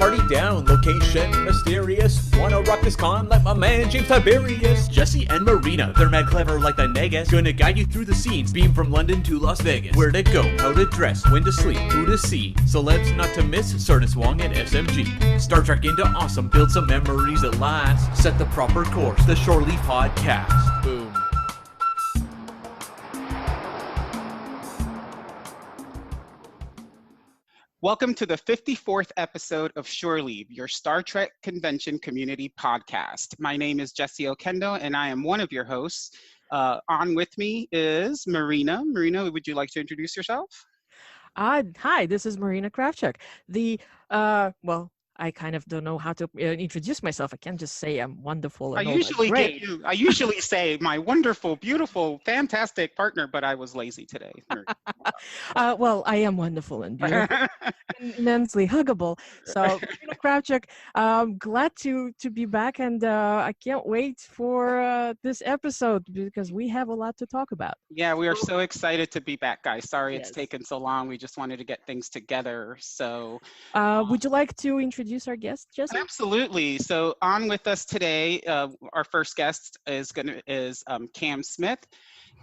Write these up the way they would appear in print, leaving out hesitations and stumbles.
party down, location mysterious. Wanna rock this con like my man James Tiberius. Jesse and Marina, they're mad clever like the Negus. Gonna guide you through the scenes, beam from London to Las Vegas. Where to go, how to dress, when to sleep, who to see. Celebs not to miss, Sardis Wong and SMG. Star Trek into awesome, build some memories at last. Set the proper course, the Shore Leave Podcast. Boom. Welcome to the 54th episode of Shore Leave, your Star Trek Convention Community Podcast. My name is Jesse Okendo, and I am one of your hosts. On with me is Marina. Marina, would you like to introduce yourself? Hi, this is Marina Kravchuk. I kind of don't know how to introduce myself. I can't just say I'm wonderful. I usually say my wonderful, beautiful, fantastic partner, but I was lazy today. Well, I am wonderful and beautiful, and immensely huggable. So, Marina Kravchuk, glad to be back, and I can't wait for this episode because we have a lot to talk about. Yeah, we are so excited to be back, guys. Sorry it's taken so long. We just wanted to get things together. So, would you like to introduce our guest, Jesse? Absolutely. So on with us today, our first guest is Cam Smith.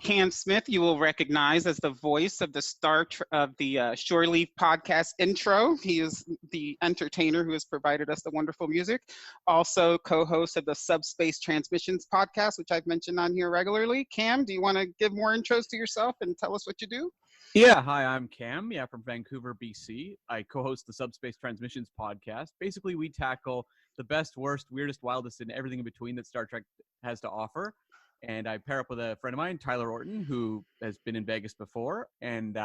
Cam Smith, you will recognize as the voice of the Shore Leave podcast intro. He is the entertainer who has provided us the wonderful music. Also co-host of the Subspace Transmissions podcast, which I've mentioned on here regularly. Cam, do you want to give more intros to yourself and tell us what you do? Yeah, hi, I'm Cam, from Vancouver, BC. I co-host the Subspace Transmissions podcast. Basically, we tackle the best, worst, weirdest, wildest, and everything in between that Star Trek has to offer. And I pair up with a friend of mine, Tyler Orton, who has been in Vegas before. And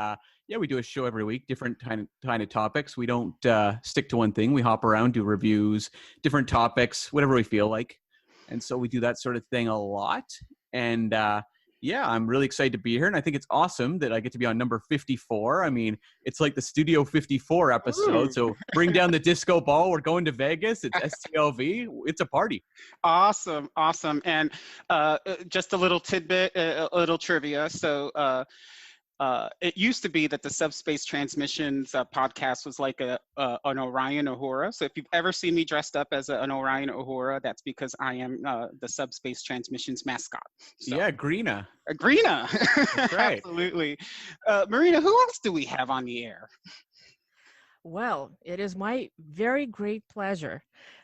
we do a show every week, different kind of topics. We don't stick to one thing. We hop around, do reviews, different topics, whatever we feel like. And so we do that sort of thing a lot. And I'm really excited to be here, and I think it's awesome that I get to be on number 54. I mean, it's like the Studio 54 episode, So bring down the disco ball. We're going to Vegas. It's STLV. It's a party. Awesome. And just a little tidbit, a little trivia. So it used to be that the Subspace Transmissions podcast was like an Orion Uhura. So if you've ever seen me dressed up as an Orion Uhura, that's because I am the Subspace Transmissions mascot. So, yeah, Greena. Greena. That's right. Absolutely. Marina, who else do we have on the air? Well, it is my very great pleasure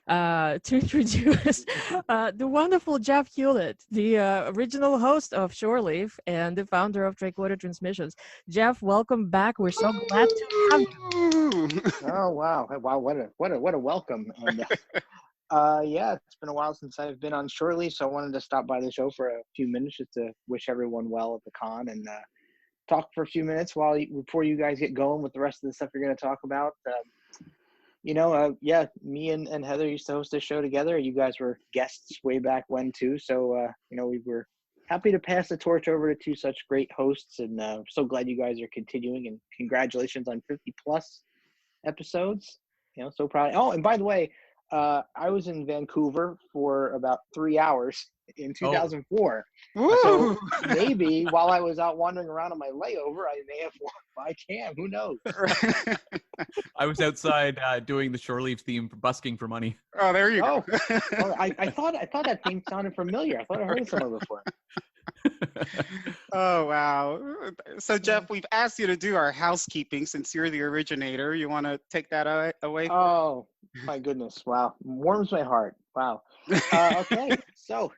to introduce the wonderful Jeff Hulit, the original host of Shore Leave and the founder of Tricorder Transmissions. Jeff, welcome back. We're so glad to have you. Oh wow! What a welcome! And it's been a while since I've been on Shore Leave, so I wanted to stop by the show for a few minutes just to wish everyone well at the con and talk for a few minutes before you guys get going with the rest of the stuff you're going to talk about. Me and Heather used to host this show together. You guys were guests way back when too. So, we were happy to pass the torch over to two such great hosts, and so glad you guys are continuing, and congratulations on 50 plus episodes. So proud. Oh, and by the way, I was in Vancouver for about 3 hours in 2004. Oh. So maybe while I was out wandering around on my layover, I may have walked by Cam. Who knows? I was outside doing the Shore Leave theme for busking for money. Oh, there you go. I thought that theme sounded familiar. I thought I heard it somewhere before. Oh, wow. So, Jeff, we've asked you to do our housekeeping since you're the originator. You want to take that away? Oh, my goodness. Wow. Warms my heart. Wow. Okay. So,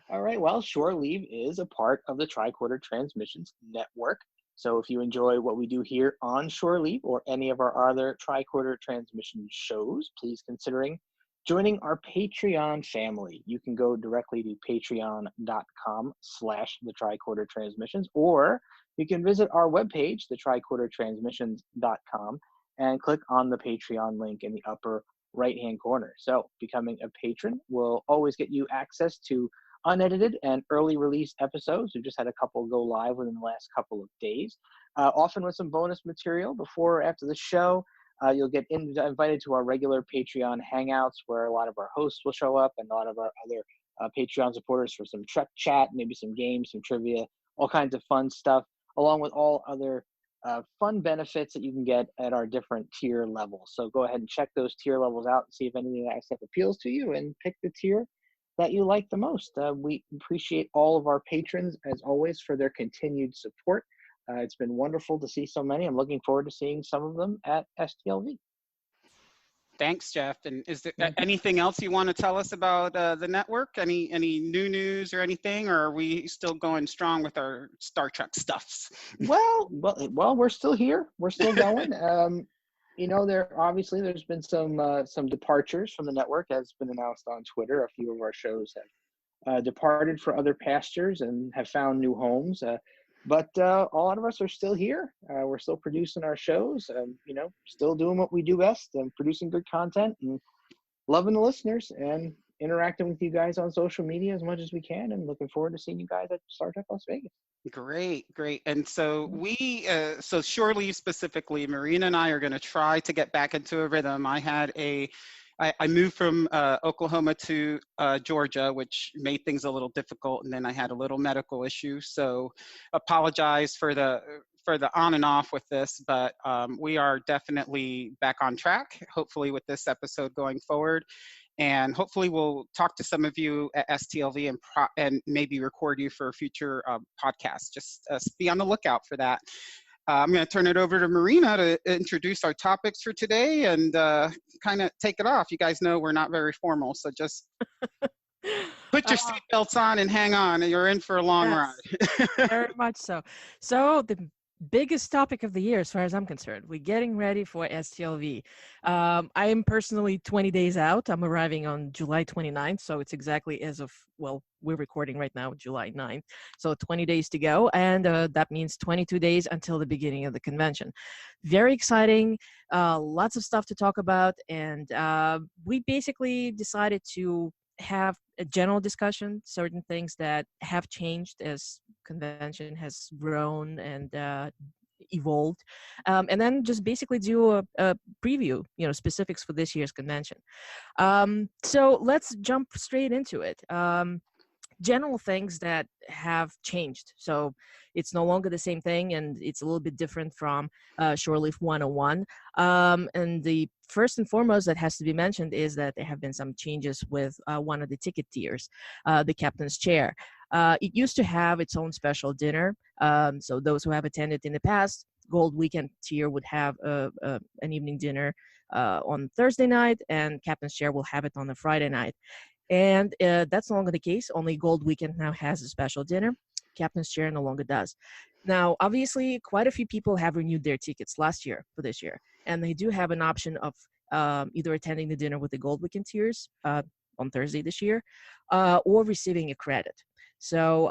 all right. Well, Shore Leave is a part of the Tricorder Transmissions Network. So if you enjoy what we do here on Shore Leave or any of our other Tricorder Transmission shows, please considering joining our Patreon family. You can go directly to patreon.com/the Tricorder Transmissions, or you can visit our webpage, thetricordertransmissions.com, and click on the Patreon link in the upper right-hand corner. So becoming a patron will always get you access to unedited and early release episodes. We've just had a couple go live within the last couple of days, often with some bonus material before or after the show. You'll get invited to our regular Patreon hangouts where a lot of our hosts will show up and a lot of our other Patreon supporters for some Trek chat, maybe some games, some trivia, all kinds of fun stuff, along with all other fun benefits that you can get at our different tier levels. So go ahead and check those tier levels out and see if anything that stuff appeals to you, and pick the tier that you like the most. We appreciate all of our patrons, as always, for their continued support. It's been wonderful to see so many. I'm looking forward to seeing some of them at STLV. Thanks, Jeff. And is there anything else you want to tell us about the network? Any new news or anything, or are we still going strong with our Star Trek stuffs? Well, we're still here. We're still going. There's been some departures from the network, as been announced on Twitter. A few of our shows have departed for other pastures and have found new homes. But a lot of us are still here. We're still producing our shows, still doing what we do best, and producing good content, and loving the listeners, and interacting with you guys on social media as much as we can, and looking forward to seeing you guys at Star Trek Las Vegas. Great. And so so Shore Leave specifically, Marina and I are going to try to get back into a rhythm. I moved from Oklahoma to Georgia, which made things a little difficult, and then I had a little medical issue. So apologize for the on and off with this, but we are definitely back on track, hopefully with this episode going forward. And hopefully we'll talk to some of you at STLV and maybe record you for a future podcast. Just be on the lookout for that. I'm going to turn it over to Marina to introduce our topics for today and kind of take it off. You guys know we're not very formal, so just put your seatbelts on and hang on. You're in for a long ride. Very much so. So the biggest topic of the year, as far as I'm concerned, we're getting ready for STLV. I am personally 20 days out. I'm arriving on July 29th, so it's exactly as of, we're recording right now, July 9th. So 20 days to go, and that means 22 days until the beginning of the convention. Very exciting, lots of stuff to talk about, and we basically decided to have a general discussion, certain things that have changed as convention has grown and evolved, and then just basically do a preview, specifics for this year's convention. So let's jump straight into it. General things that have changed. So it's no longer the same thing, and it's a little bit different from Shore Leave 101. And the first and foremost that has to be mentioned is that there have been some changes with one of the ticket tiers, the captain's chair. It used to have its own special dinner. So those who have attended in the past, Gold Weekend tier would have an evening dinner on Thursday night, and captain's chair will have it on a Friday night. And that's no longer the case. Only Gold Weekend now has a special dinner. Captain's chair no longer does. Now, obviously, quite a few people have renewed their tickets last year for this year, and they do have an option of either attending the dinner with the Gold Weekend tiers on Thursday this year, or receiving a credit. So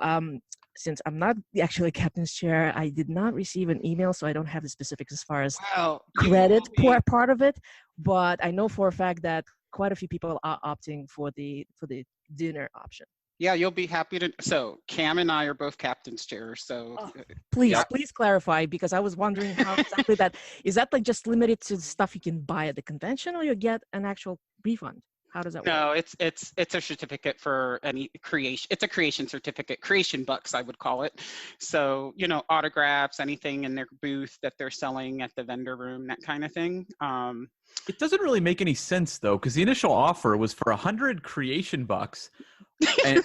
since I'm not actually captain's chair, I did not receive an email, so I don't have the specifics as far as credit part of it. But I know for a fact that quite a few people are opting for the dinner option. Yeah, you'll be happy to. So Cam and I are both captain's chairs. So please clarify, because I was wondering how exactly that is. That like just limited to stuff you can buy at the convention, or you get an actual refund? How does that work? No, it's a certificate for any creation. It's a creation certificate, creation bucks, I would call it. So, autographs, anything in their booth that they're selling at the vendor room, that kind of thing. It doesn't really make any sense though, because the initial offer was for 100 creation bucks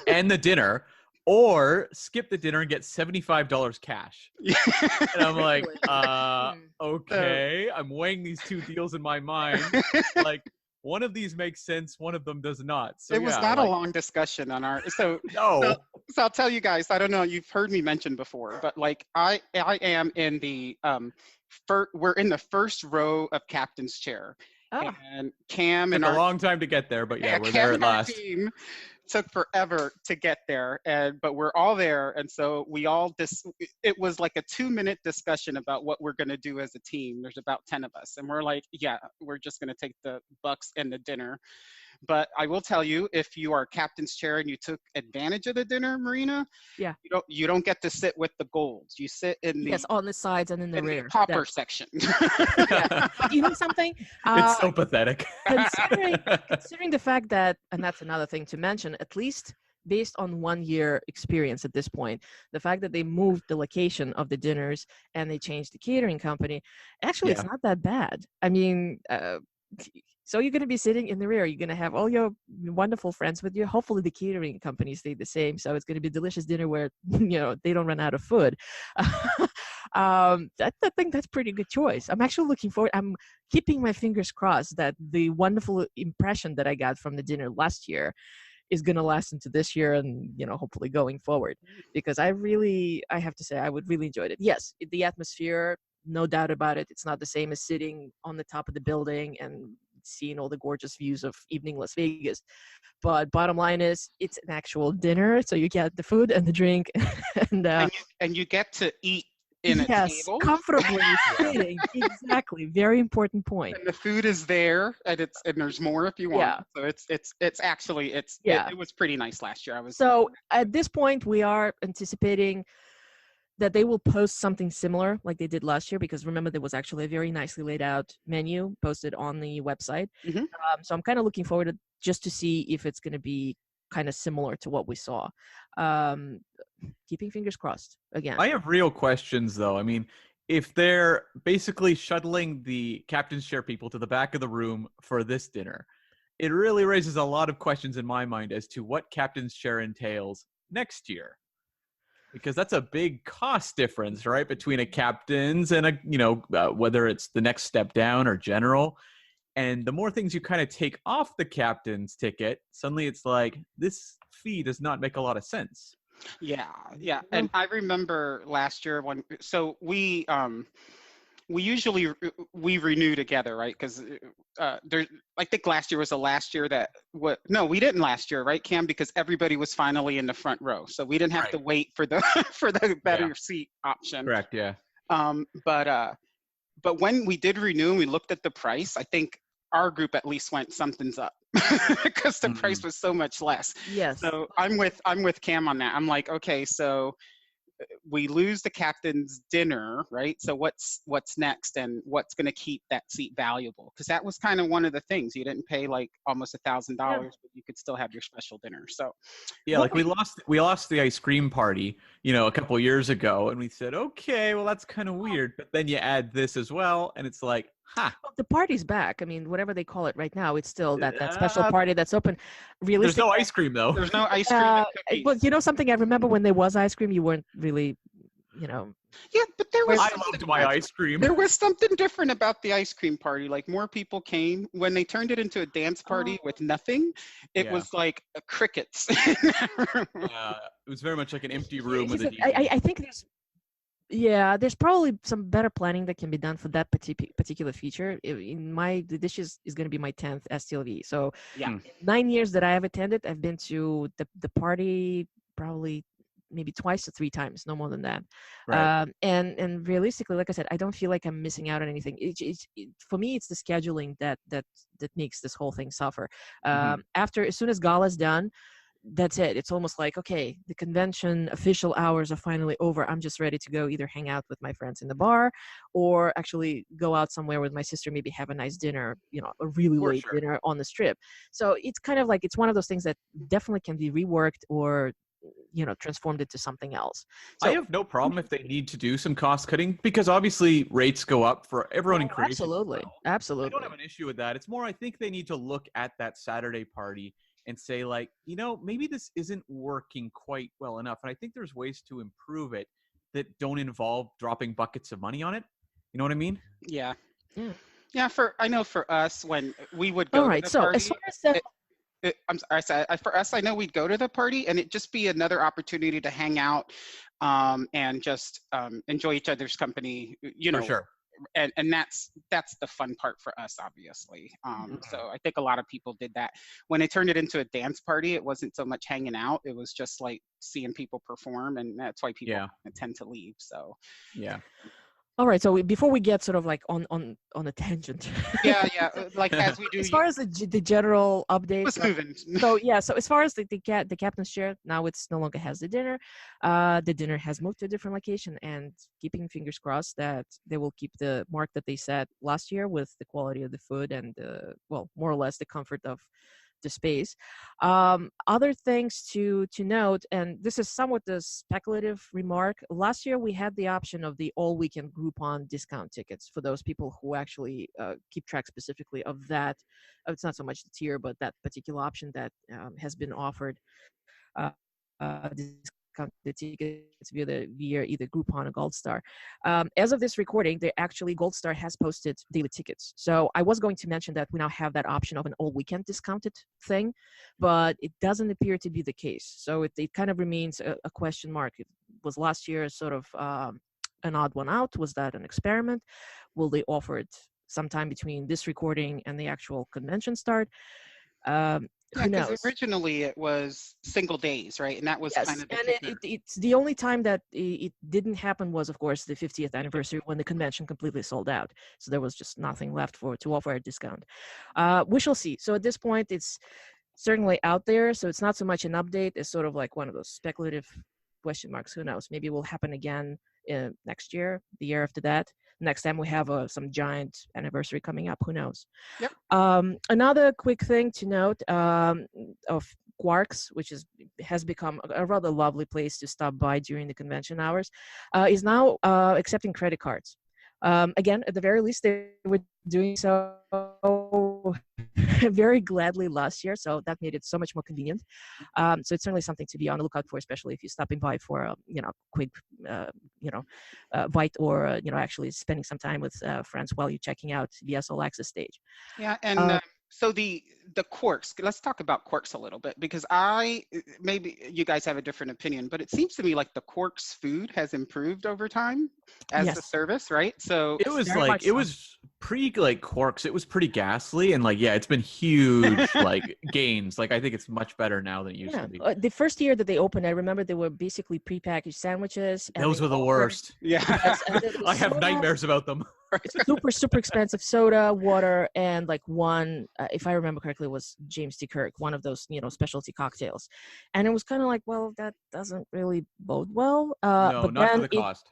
and the dinner, or skip the dinner and get $75 cash. And I'm like, okay. I'm weighing these two deals in my mind. Like, one of these makes sense, one of them does not. So it was not a long discussion on our. So no. So I'll tell you guys. I don't know. You've heard me mention before, but like I am in the we're in the first row of captain's chair, and Cam and took a long time to get there, but we're Cam there at last. Team took forever to get there, but we're all there, and so we all it was like a 2-minute discussion about what we're going to do as a team. There's about 10 of us, and we're like, we're just going to take the bucks and the dinner. But I will tell you, if you are captain's chair and you took advantage of the dinner, Marina, you don't get to sit with the golds. You sit in the on the sides and in the rear, the popper section. You know something? It's so pathetic. Considering the fact that, and that's another thing to mention, at least based on 1 year experience at this point, the fact that they moved the location of the dinners and they changed the catering company, actually, it's Yeah. not that bad. I mean, so you're going to be sitting in the rear. You're going to have all your wonderful friends with you. Hopefully, the catering company stay the same. So it's going to be delicious dinner where they don't run out of food. I think that's pretty good choice. I'm actually looking forward. I'm keeping my fingers crossed that the wonderful impression that I got from the dinner last year is going to last into this year and hopefully going forward, because I have to say I would really enjoyed it. Yes, the atmosphere, no doubt about it, it's not the same as sitting on the top of the building and seeing all the gorgeous views of evening Las Vegas, but bottom line is it's an actual dinner, so you get the food and the drink and and you get to eat in a yes, table. comfortably sitting. Exactly, very important point. And the food is there, and there's more if you want. Yeah. So it's actually Yeah. it was pretty nice last year. So at this point, we are anticipating that they will post something similar like they did last year, because remember, there was actually a very nicely laid out menu posted on the website. Mhm. So I'm kind of looking forward to just to see if it's going to be kind of similar to what we saw. Keeping fingers crossed again. I have real questions, though. I mean, if they're basically shuttling the captain's chair people to the back of the room for this dinner, it really raises a lot of questions in my mind as to what captain's chair entails next year. Because that's a big cost difference, right, between a captain's and whether it's the next step down or general. And the more things you kind of take off the captain's ticket, suddenly it's like, this fee does not make a lot of sense. Yeah. And I remember last year we usually renew together, right? Because I think last year was the last year no, we didn't last year, right, Cam? Because everybody was finally in the front row, so we didn't have to wait for the for the better seat option. Correct. Yeah. But when we did renew and we looked at the price, I think our group at least went something's up because the price was so much less. Yes. So I'm with Cam on that. I'm like, okay, so we lose the captain's dinner, right? So what's next, and what's going to keep that seat valuable? Because that was kind of one of the things. You didn't pay like almost $1,000, but you could still have your special dinner. So yeah, like we lost the ice cream party, a couple of years ago, and we said, okay, well, that's kind of weird. But then you add this as well, and it's like, Well, the party's back. I mean, whatever they call it right now, it's still that special party that's open. There's no ice cream, though. There's no ice cream and cookies. But you know something? I remember when there was ice cream, you weren't really, Yeah, but there was I loved my ice cream. There was something different about the ice cream party. Like, more people came. When they turned it into a dance party with nothing, it was like crickets. It was very much like an empty room with a DJ. I think there's probably some better planning that can be done for that particular feature. This is going to be my 10th STLV. So 9 years that I have attended, I've been to the party probably maybe twice to 3 times, no more than that. Right. And realistically, like I said, I don't feel like I'm missing out on anything. For me, it's the scheduling that makes this whole thing suffer. As soon as gala's done, that's it. It's almost like, okay, the convention official hours are finally over. I'm just ready to go either hang out with my friends in the bar or actually go out somewhere with my sister, maybe have a nice dinner, a really late dinner on the strip. So it's kind of like, it's one of those things that definitely can be reworked or transformed into something else. So, I have no problem if they need to do some cost cutting, because obviously rates go up for everyone in creation. Absolutely. I don't have an issue with that. It's more, I think they need to look at that Saturday party and say, like, maybe this isn't working quite well enough. And I think there's ways to improve it that don't involve dropping buckets of money on it. You know what I mean? Yeah. I know for us, when we would go to the party, as far as I'm sorry, for us, I know we'd go to the party and it'd just be another opportunity to hang out and just enjoy each other's company, For sure. And that's the fun part for us, obviously. So I think a lot of people did that. When they turned it into a dance party, it wasn't so much hanging out. It was just like seeing people perform, and that's why people tend to leave. So all right. So before we get sort of like on a tangent. Like as we do. As far as the general update. Let's move in. So as far as the captain's chair, now it's no longer has the dinner. The dinner has moved to a different location, and keeping fingers crossed that they will keep the mark that they set last year with the quality of the food and more or less the comfort of the space. Other things to note, and this is somewhat a speculative remark. Last year we had the option of the all weekend Groupon discount tickets for those people who actually keep track specifically of that. It's not so much the tier, but that particular option that has been offered. Discounted tickets via either Groupon or Gold Star. As of this recording, Gold Star has posted daily tickets. So I was going to mention that we now have that option of an all weekend discounted thing, but it doesn't appear to be the case. So it kind of remains a question mark. It was last year sort of an odd one out. Was that an experiment? Will they offer it sometime between this recording and the actual convention start? Yeah, Who because knows? originally it was single days, right? And that was Yes, kind of the and kicker. it's the only time that it didn't happen was, of course, the 50th anniversary when the convention completely sold out. So there was just nothing left to offer a discount. We shall see. So at this point, it's certainly out there. So it's not so much an update. It's sort of like one of those speculative question marks. Who knows? Maybe it will happen again next year, the year after that. Next time we have some giant anniversary coming up. Who knows? Yep. Another quick thing to note of Quarks, which has become a rather lovely place to stop by during the convention hours, is now accepting credit cards. Again, at the very least, they were doing so very gladly last year, so that made it so much more convenient. So it's certainly something to be on the lookout for, especially if you're stopping by for a quick bite, or actually spending some time with friends while you're checking out the All Access stage. Yeah, and so the Quarks, let's talk about Quarks a little bit, because maybe you guys have a different opinion, but it seems to me like the Quarks food has improved over time as the Yes. service, right? So It was Very like much it so. was pre like Quarks. It was pretty ghastly, and like it's been huge like gains. Like I think it's much better now than it used to be. The first year that they opened, I remember they were basically prepackaged sandwiches. And Those they were the offered- worst. yeah. Yes, and there was I have soda, nightmares about them. super expensive soda, water, and like one, if I remember correctly, was James T. Kirk, one of those specialty cocktails. And it was kind of like, well, that doesn't really bode well. No, But not for then the cost.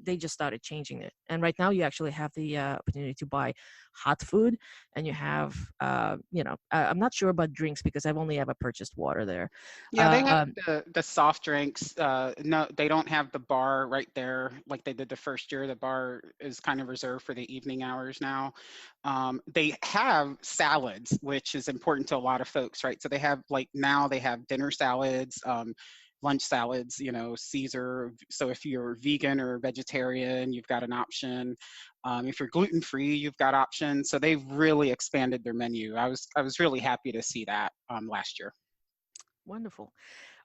they just started changing it, and right now you actually have the opportunity to buy hot food, and you have I'm not sure about drinks because I've only ever purchased water there. Yeah, they have the soft drinks. No, they don't have the bar right there like they did the first year. The bar is kind of reserved for the evening hours now. They have salads, which is important to a lot of folks, right? So they have now they have dinner salads, lunch salads, Caesar. So if you're vegan or vegetarian, you've got an option. If you're gluten-free, you've got options. So they've really expanded their menu. I was really happy to see that last year. Wonderful.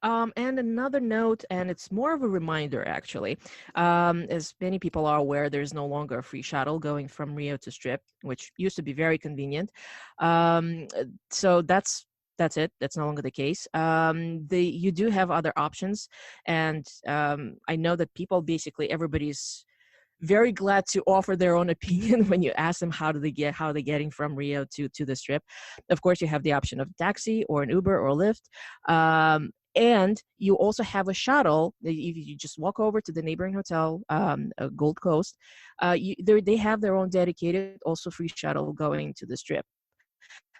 And another note, and it's more of a reminder actually, as many people are aware, there's no longer a free shuttle going from Rio to Strip, which used to be very convenient. So that's it. That's no longer the case. You do have other options, and I know that everybody's very glad to offer their own opinion when you ask them how they're getting from Rio to the Strip. Of course, you have the option of taxi or an Uber or Lyft. And you also have a shuttle. If you just walk over to the neighboring hotel, Gold Coast, they have their own dedicated, also free shuttle going to the Strip.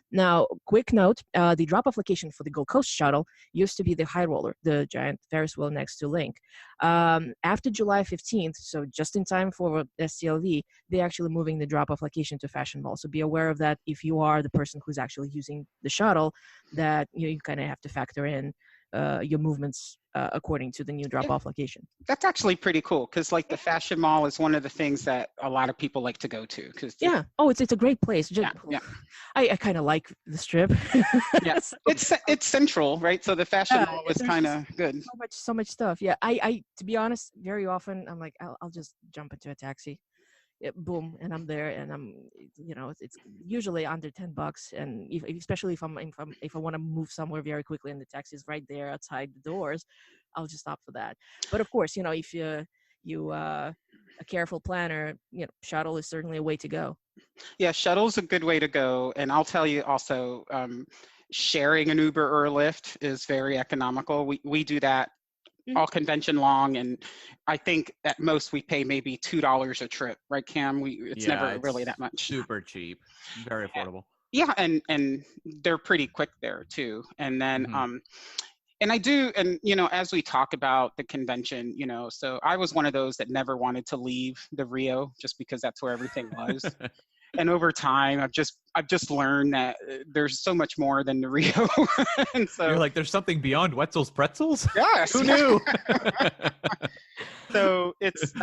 Now, quick note, the drop-off location for the Gold Coast shuttle used to be the High Roller, the giant Ferris wheel next to Link. After July 15th, so just in time for STLV, they're actually moving the drop-off location to Fashion Mall. So be aware of that if you are the person who's actually using the shuttle, that you kind of have to factor in your movements according to the new drop-off location. That's actually pretty cool, because the Fashion Mall is one of the things that a lot of people like to go to. It's a great place. Yeah. I kind of like the Strip. Yeah, it's central, right? So the Fashion Mall was kind of good. So much stuff. Yeah, I to be honest, very often I'm like, I'll just jump into a taxi. Boom, and I'm there, and I'm it's usually under $10, and especially if I want to move somewhere very quickly and the taxi is right there outside the doors, I'll just stop for that. But of course, if you a careful planner, shuttle is certainly a way to go. Yeah, shuttle's a good way to go, and I'll tell you also, sharing an Uber or a Lyft is very economical. We do that all convention long, and I think at most we pay maybe $2 a trip, right, Cam? It's never really that much. Super cheap, very affordable. Yeah, and they're pretty quick there too. And then Mhm. and I do, and as we talk about the convention, so I was one of those that never wanted to leave the Rio just because that's where everything was. And over time, I've just learned that there's so much more than the Rio. And You're so like, there's something beyond Wetzel's Pretzels? yes, Who knew? so it's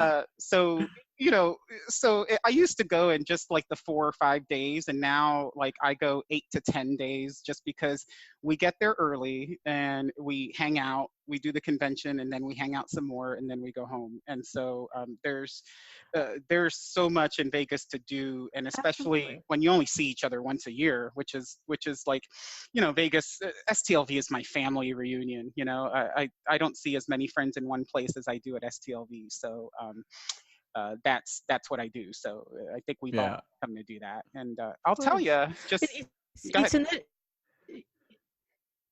I used to go in just like the 4 or 5 days, and now like I go 8 to 10 days just because we get there early and we hang out, we do the convention, and then we hang out some more, and then we go home. And so there's so much in Vegas to do, and especially Absolutely. when you only see each other once a year, which is like, Vegas. STLV is my family reunion. I don't see as many friends in one place as I do at STLV. So that's what I do. So I think we've all Yeah. come to do that. And I'll Of tell course. you, It, just it's go ahead. it's an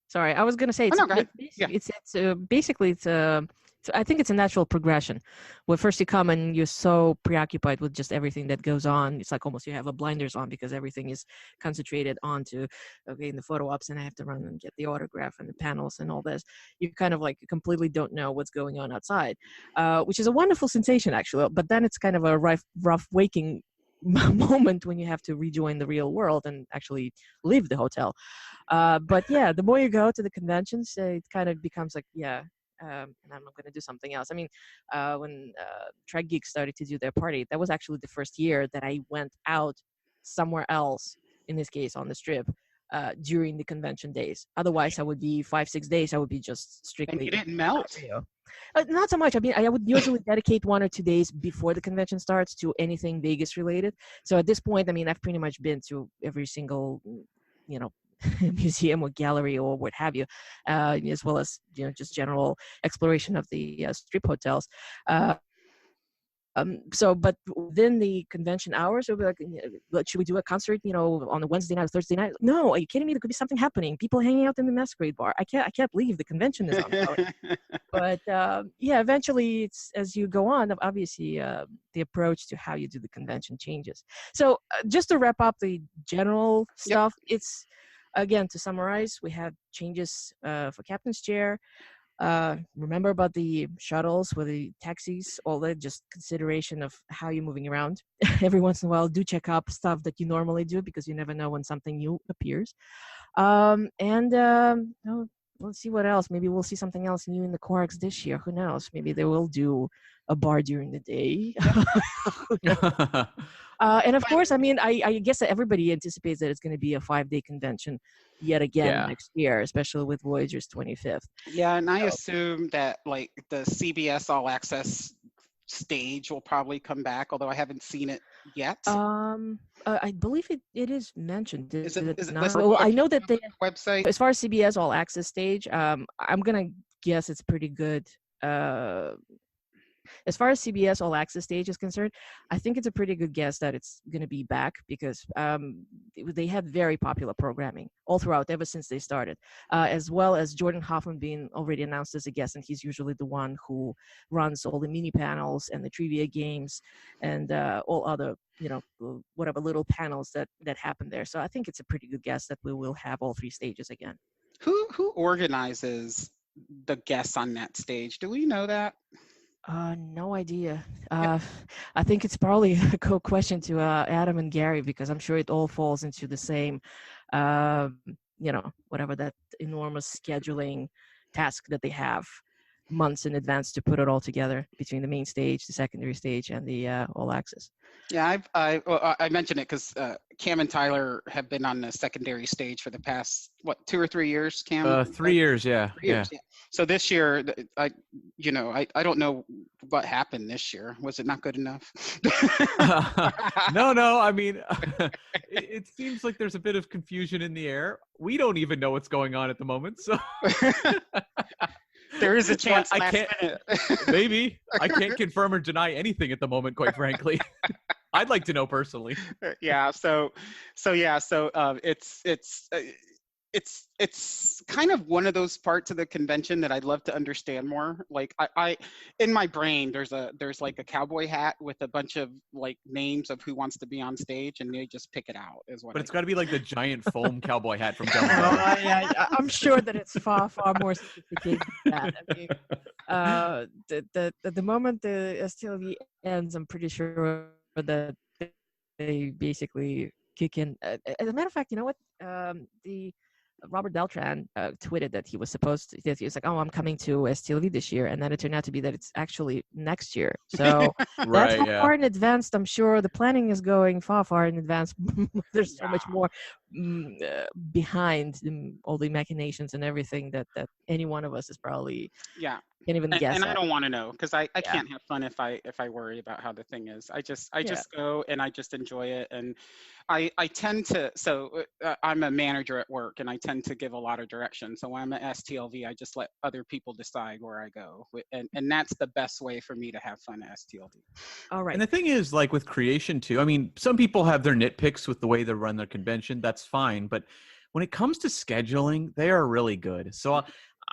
Sorry, I was gonna say Oh no, go ahead. Yeah. it's basically I think it's a natural progression. When first you come and you're so preoccupied with just everything that goes on, it's like almost you have a blinders on because everything is concentrated onto in the photo ops, and I have to run and get the autograph and the panels and all this. You kind of like completely don't know what's going on outside, which is a wonderful sensation actually. But then it's kind of a rough waking moment when you have to rejoin the real world and actually leave the hotel. But yeah, the more you go to the conventions, it kind of becomes like, and I'm going to do something else. I mean, when Trek Geeks started to do their party, that was actually the first year that I went out somewhere else, in this case on the strip, during the convention days. Otherwise, I would be 5-6 days. I would be just And strictly you didn't melt. Rio. Not so much. I mean, I would usually dedicate 1 or 2 days before the convention starts to anything Vegas related. So at this point, I mean, I've pretty much been to every single, you know, museum or gallery or what have you, as well as just general exploration of the strip hotels. Uh, but within the convention hours, we'll be like, should we do a concert, on a Wednesday night or Thursday night? No, are you kidding me? There could be something happening. People hanging out in the masquerade bar. I can't leave. The convention is ongoing. But yeah, eventually, it's as you go on. Obviously, the approach to how you do the convention changes. So just to wrap up the general Yep. stuff, it's again to summarize, we have changes for captain's chair. Remember about the shuttles with the taxis, all that, just consideration of how you're moving around. Every once in a while, do check up stuff that you normally do because you never know when something new appears. Let's see what else. Maybe we'll see something else new in the Quarks this year. Who knows? Maybe they will do a bar during the day. And of course, I mean, I guess that everybody anticipates that it's going to be a 5-day convention yet again Yeah. next year, especially with Voyager's 25th. Yeah, and I So- assume that like the CBS All Access stage will probably come back, although I haven't seen it yet. I believe it is mentioned. Is it not? listed Well, on I know that the they, website? as far as CBS All Access stage, I'm gonna guess it's pretty good. As far as CBS All Access stage is concerned, I think it's a pretty good guess that it's going to be back because they had very popular programming all throughout ever since they started, as well as Jordan Hoffman being already announced as a guest, and he's usually the one who runs all the mini panels and the trivia games and all other whatever little panels that happen there. So I think it's a pretty good guess that we will have all 3 stages again. Who organizes the guests on that stage? Do we know that? No idea. I think it's probably a cool question to Adam and Gary because I'm sure it all falls into the same, whatever that enormous scheduling task that they have months in advance to put it all together between the main stage, the secondary stage, and the all access. Yeah, I mentioned it because Cam and Tyler have been on the secondary stage for the past 2 or 3 years. Cam, 3 years, yeah. 3 years, yeah. So this year, I don't know what happened this year. Was it not good enough? No. I mean, it seems like there's a bit of confusion in the air. We don't even know what's going on at the moment, so. There is a chance. I can't. Maybe I can't confirm or deny anything at the moment. Quite frankly, I'd like to know personally. Yeah. So it's it's kind of one of those parts of the convention that I'd love to understand more. Like I in my brain there's like a cowboy hat with a bunch of like names of who wants to be on stage, and they just pick it out is what. But it's got to be like the giant foam cowboy hat from Well, Dumbo. I'm sure that it's far more sophisticated than that. I mean, the moment the STLV ends, I'm pretty sure that they basically kick in. As a matter of fact, you know what? The Robert Beltran tweeted that he was that he was like, "Oh, I'm coming to STLV this year," and then it turned out to be that it's actually next year. So that's Right, how yeah. far in advance. I'm sure the planning is going far in advance. There's so much more behind all the machinations and everything that any one of us is probably Yeah. can't even guess. And I don't want to know, because I Yeah. can't have fun if I worry about how the thing is. I just Yeah. go and I just enjoy it. And I tend to, so I'm a manager at work, and I tend to give a lot of direction. So when I'm at STLV, I just let other people decide where I go. And that's the best way for me to have fun at STLV. All right. And the thing is, like with creation too, I mean, some people have their nitpicks with the way they run their convention. That's fine. But when it comes to scheduling, they are really good. So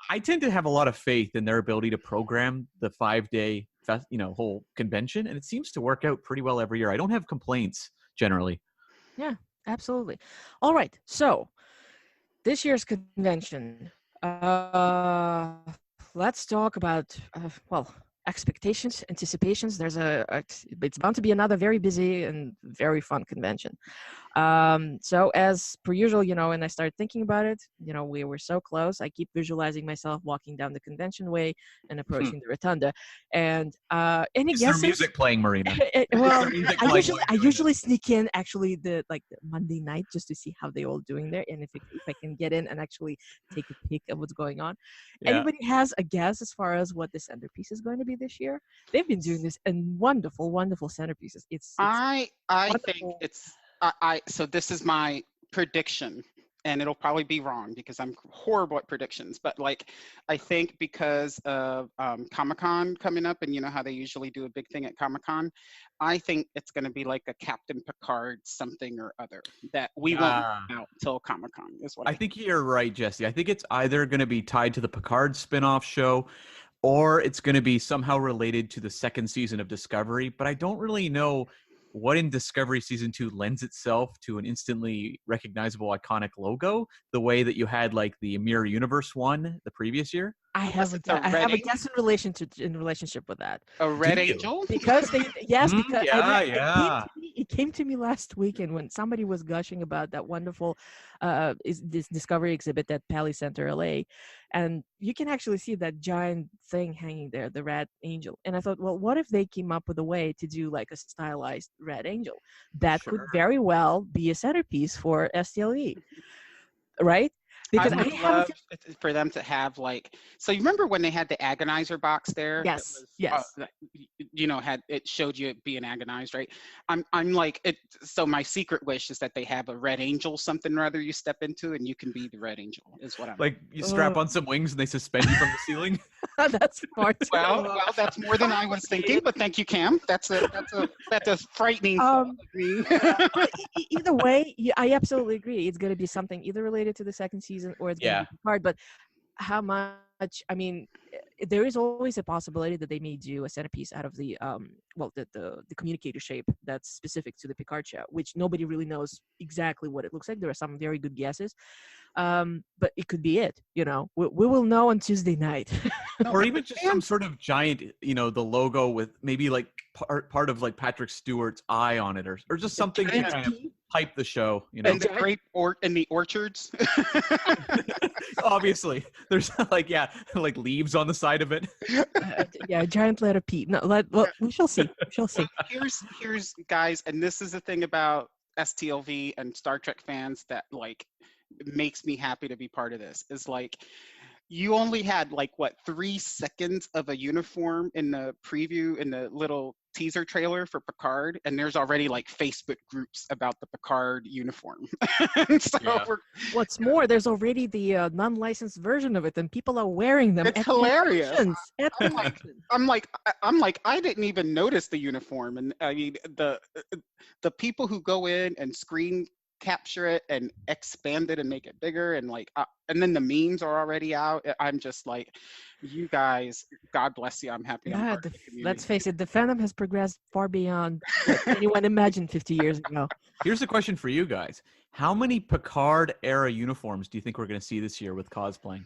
I tend to have a lot of faith in their ability to program the 5-day, whole convention. And it seems to work out pretty well every year. I don't have complaints generally. Yeah, absolutely. All right. So this year's convention, let's talk about, expectations, anticipations. There's it's bound to be another very busy and very fun convention. So as per usual, when I started thinking about it, we were so close. I keep visualizing myself walking down the convention way and approaching the rotunda. And any Is there guesses? music playing, Marina? Well, music I playing usually while I you're doing usually sneak in actually the Monday night just to see how they all doing there, and if I can get in and actually take a peek of what's going on. Yeah. Anybody has a guess as far as what the centerpiece is going to be this year? They've been doing this and wonderful centerpieces. It's I think wonderful. it's so this is my prediction, and it'll probably be wrong because I'm horrible at predictions, but like I think because of Comic-Con coming up, and you know how they usually do a big thing at Comic-Con, I think it's going to be like a Captain Picard something or other that we won't know out till Comic-Con is what I think you're right, Jesse. I think it's either going to be tied to the Picard spin-off show, or it's going to be somehow related to the second season of Discovery. But I don't really know what in Discovery Season 2 lends itself to an instantly recognizable iconic logo, the way that you had like the Mirror Universe one the previous year. I have a guess in relationship with that. A red Do you? angel? Because because it came to me last weekend when somebody was gushing about that wonderful this Discovery exhibit at Pally Center LA, and you can actually see that giant thing hanging there, the red angel. And I thought, well, what if they came up with a way to do like a stylized red angel that could very well be a centerpiece for STLE, right? Because I would love for them to have like, so you remember when they had the agonizer box there? Yes, that was, yes. Had it showed you it being agonized, right? I'm like it. So my secret wish is that they have a red angel, something or other you step into, and you can be the red angel. Is what I'm like. You strap on some wings and they suspend you from the ceiling. That's smart. Well, that's more than I was thinking. But thank you, Cam. That's a frightening thought. Either way, I absolutely agree. It's going to be something either related to the second season or it's going to be hard. But how much? I mean, there is always a possibility that they may do a centerpiece out of the the communicator shape that's specific to the Picard show, which nobody really knows exactly what it looks like. There are some very good guesses, but it could be it. We will know on Tuesday night. Or even just some sort of giant, the logo with maybe like part of like Patrick Stewart's eye on it, or just something to kind of hype the show. And the grape in the orchards. Obviously, there's like leaves on the side of it. Giant letter P. No, well, we shall see. We shall see. Here's guys, and this is the thing about STLV and Star Trek fans that like makes me happy to be part of this. Is like you only had 3 seconds of a uniform in the preview in the little teaser trailer for Picard, and there's already Facebook groups about the Picard uniform. What's more, there's already the non-licensed version of it, and people are wearing them. It's hilarious. I'm like, I didn't even notice the uniform, and I mean the people who go in and screen capture it and expand it and make it bigger, and like and then the memes are already out. I'm just like, you guys, God bless you. I'm happy I'm Yeah, part of the community. let's face it, the fandom has progressed far beyond what anyone imagined 50 years ago. Here's a question for you guys. How many Picard era uniforms do you think we're going to see this year with cosplaying?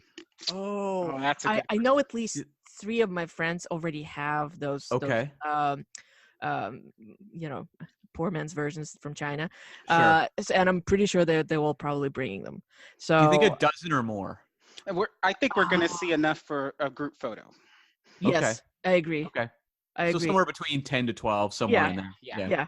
Oh, that's a good I know at least 3 of my friends already have those. Okay. You know, poor man's versions from China. Sure. And I'm pretty sure they will probably bringing them. So Do you think a dozen or more? I think we're going to see enough for a group photo. Yes, Okay. I agree. Okay. I So agree. somewhere between 10 to 12, somewhere in there. Yeah.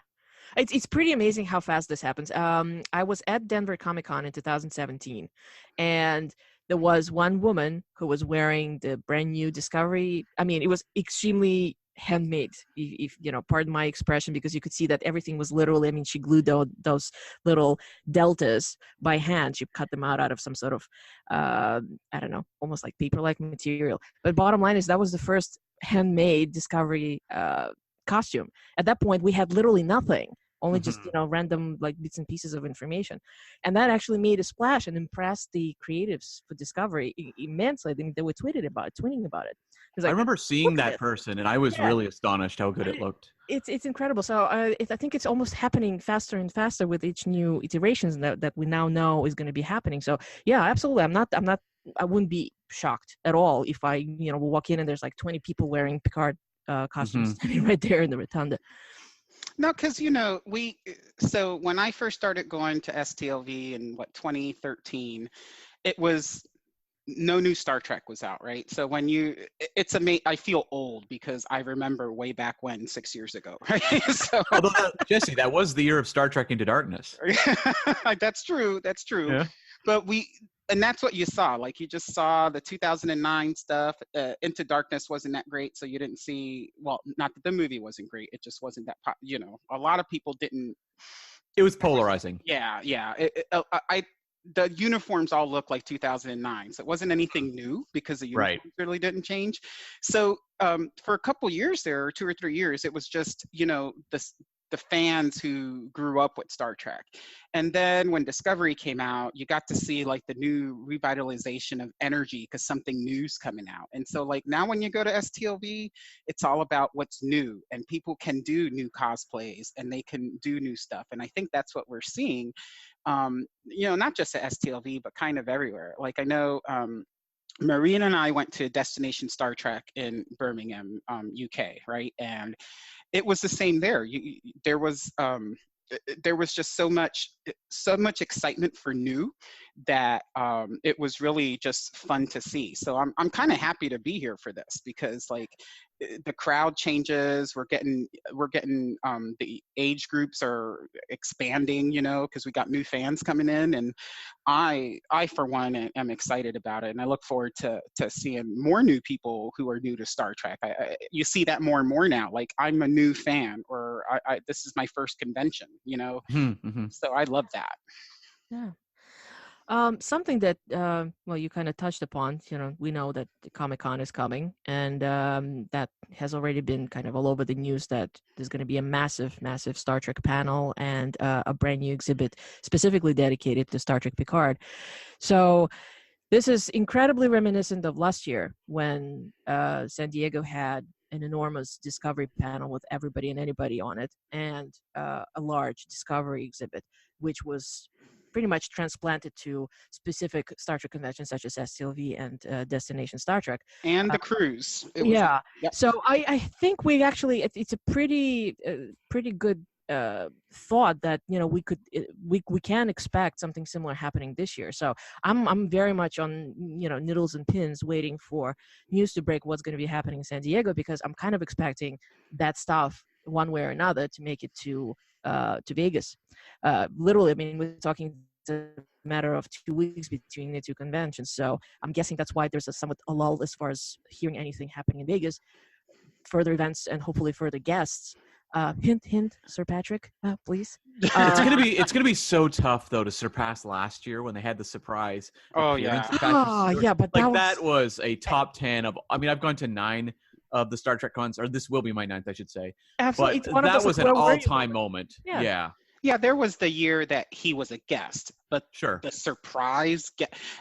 It's pretty amazing how fast this happens. I was at Denver Comic-Con in 2017, and there was one woman who was wearing the brand new Discovery. I mean, it was extremely handmade, if you know, pardon my expression, because you could see that everything was literally, I mean, she glued those little deltas by hand. She cut them out of some sort of, I don't know, almost like paper-like material. But bottom line is that was the first handmade Discovery costume. At that point, we had literally nothing. Only just, you know, random like bits and pieces of information. And that actually made a splash and impressed the creatives for Discovery immensely. I mean, they were tweeting about it. Like, I remember seeing that person, and I was really astonished how good it looked. It's incredible. So I think it's almost happening faster and faster with each new iterations that we now know is going to be happening. So yeah, absolutely. I wouldn't be shocked at all if I, you know, walk in and there's like 20 people wearing Picard costumes standing right there in the rotunda. No, because, you know, so when I first started going to STLV in 2013, it was no new Star Trek was out, right? So when I feel old because I remember way back when, 6 years ago, right? So, although Jesse, that was the year of Star Trek Into Darkness. That's true. Yeah. But and that's what you saw. Like, you just saw the 2009 stuff. Into Darkness wasn't that great, so you didn't see. Well, not that the movie wasn't great. It just wasn't that. You know, a lot of people didn't. It was polarizing. Yeah. The uniforms all look like 2009, so it wasn't anything new because the uniforms really didn't change. So for a couple years there, 2 or 3 years, it was just, you know, the fans who grew up with Star Trek. And then when Discovery came out, you got to see like the new revitalization of energy because something new's coming out. And so like now when you go to STLV, it's all about what's new, and people can do new cosplays and they can do new stuff. And I think that's what we're seeing, you know, not just at STLV, but kind of everywhere. Like I know Marina and I went to Destination Star Trek in Birmingham, UK, right? And it was the same there. There was just so much excitement for new that it was really just fun to see. So I'm kind of happy to be here for this because like the crowd changes. We're getting the age groups are expanding, you know, because we got new fans coming in, and I for one am excited about it, and I look forward to seeing more new people who are new to Star Trek. You see that more and more now. Like I'm a new fan, or this is my first convention, you know. So I love that. Yeah. Something that well, you kind of touched upon. You know, we know that the Comic-Con is coming, and that has already been kind of all over the news that there's going to be a massive Star Trek panel and a brand new exhibit specifically dedicated to Star Trek Picard. So this is incredibly reminiscent of last year when San Diego had an enormous Discovery panel with everybody and anybody on it, and a large Discovery exhibit, which was pretty much transplanted to specific Star Trek conventions such as STLV and Destination Star Trek. And the cruise. Yep. So I think we actually, it's a pretty good thought that, you know, we can expect something similar happening this year. So I'm very much on, you know, needles and pins waiting for news to break what's going to be happening in San Diego, because I'm kind of expecting that stuff one way or another to make it to Vegas. Literally, I mean, we're talking a matter of 2 weeks between the two conventions. So I'm guessing that's why there's a lull as far as hearing anything happening in Vegas. Further events and hopefully further guests. Hint, Sir Patrick, please. It's gonna be so tough though to surpass last year when they had the surprise. Oh appearance. yeah, but like that was a top 10 of. I mean, I've gone to 9 of the Star Trek cons, or this will be my 9th, I should say. Absolutely, but that was an all-time moment. Yeah. Yeah, there was the year that he was a guest, but Sure. the surprise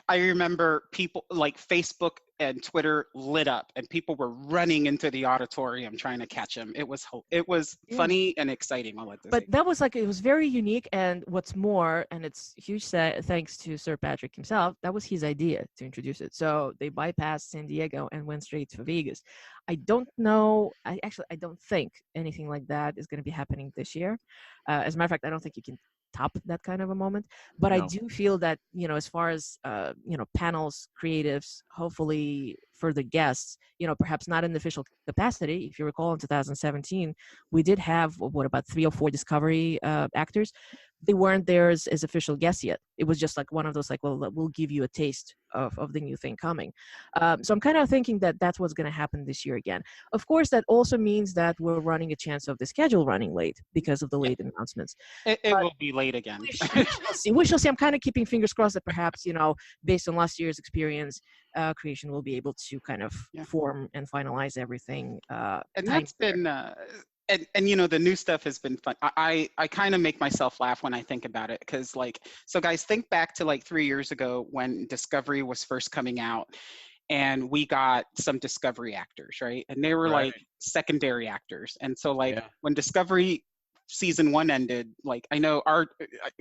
I remember people like Facebook and Twitter lit up and people were running into the auditorium trying to catch him. It was Yeah. funny and exciting all at the But same. that was like, it was very unique. And what's more, and it's huge thanks to Sir Patrick himself, that was his idea to introduce it. So they bypassed San Diego and went straight to Vegas. I don't know. I don't think anything like that is going to be happening this year. As a matter of fact, I don't think you can top that kind of a moment. But I No. do feel that, as far as, panels, creatives, hopefully for the guests, perhaps not in the official capacity. If you recall, in 2017, we did have about 3 or 4 Discovery actors. They weren't there as official guests yet. It was just like one of those, like, well, we'll give you a taste of the new thing coming. So I'm kind of thinking that that's what's going to happen this year again. Of course, that also means that we're running a chance of the schedule running late because of the late announcements. It But will be late again. we shall see. We shall see. I'm kind of keeping fingers crossed that perhaps, based on last year's experience, Creation will be able to kind of form and finalize everything. And that's been and the new stuff has been fun. I kind of make myself laugh when I think about it, because so guys, think back to 3 years ago when Discovery was first coming out, and we got some Discovery actors, right? And they were Right. secondary actors. And so Yeah. when Discovery season 1 ended, I know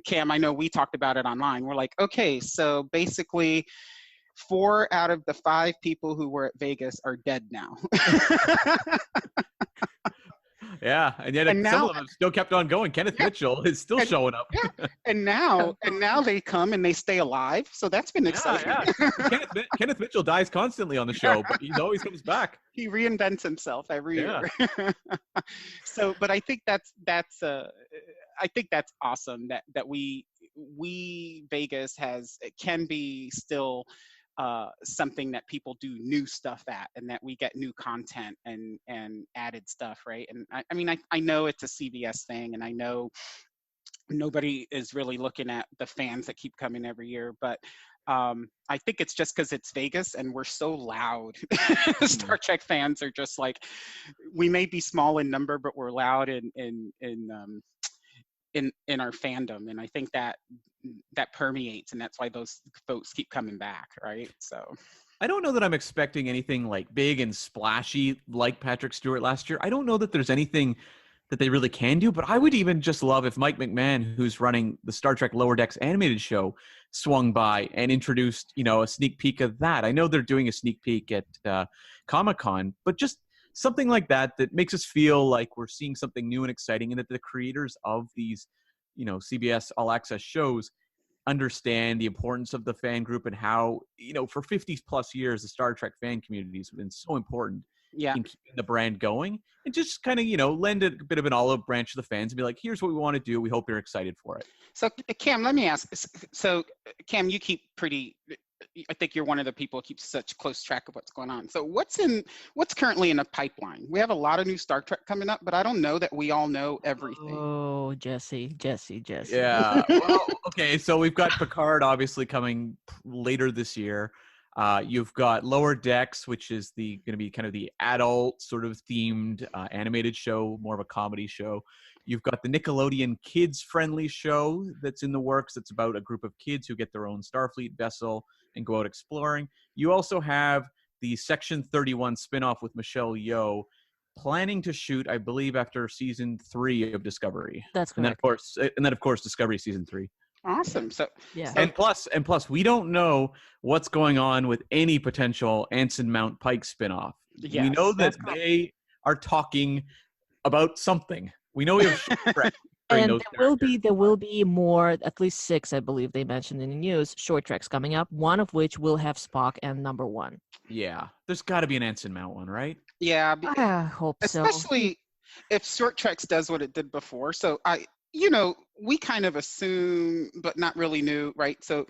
Cam, I know we talked about it online. We're like, okay, so basically 4 out of the 5 people who were at Vegas are dead now. Yeah, and yet And some now- of them have still kept on going. Kenneth Mitchell is still And- showing up. And now they come and they stay alive. So that's been exciting. Kenneth Mitchell dies constantly on the show, but he always comes back. He reinvents himself every year. So, but I think that's awesome that we Vegas can be still something that people do new stuff at, and that we get new content and added stuff, right? And I know it's a CBS thing, and I know nobody is really looking at the fans that keep coming every year, but I think it's just because it's Vegas and we're so loud. Star Trek fans are just we may be small in number, but we're loud in our fandom, and I think that permeates, and that's why those folks keep coming back, right? So I don't know that I'm expecting anything big and splashy like Patrick Stewart last year. I don't know that there's anything that they really can do, but I would even just love if Mike McMahon, who's running the Star Trek Lower Decks animated show, swung by and introduced, a sneak peek of that. I know they're doing a sneak peek at Comic-Con, but just something like that makes us feel like we're seeing something new and exciting, and that the creators of these, CBS All Access shows understand the importance of the fan group, and how, for 50 plus years, the Star Trek fan community has been so important in keeping the brand going, and just kind of, lend a bit of an olive branch to the fans and be like, here's what we want to do. We hope you're excited for it. So Cam, let me ask. So Cam, you keep I think you're one of the people who keeps such close track of what's going on. So what's currently in the pipeline? We have a lot of new Star Trek coming up, but I don't know that we all know everything. Oh, Jesse. Yeah. Well, okay. So we've got Picard obviously coming later this year. You've got Lower Decks, which is going to be kind of the adult sort of themed animated show, more of a comedy show. You've got the Nickelodeon kids-friendly show that's in the works. That's about a group of kids who get their own Starfleet vessel and go out exploring. You also have the Section 31 spinoff with Michelle Yeoh, planning to shoot, I believe, after season 3 of Discovery. That's correct. And then of course Discovery season 3. Awesome. So yeah. And plus, we don't know what's going on with any potential Anson Mount Pike spinoff. Yes, we know that they are talking about something. We know we have short and there will be more, at least 6, I believe they mentioned in the news, short treks coming up, one of which will have Spock and Number 1. Yeah, there's got to be an Anson Mount one, right? Yeah, I hope so. Especially if Short Treks does what it did before. So we kind of assume, but not really knew, right? So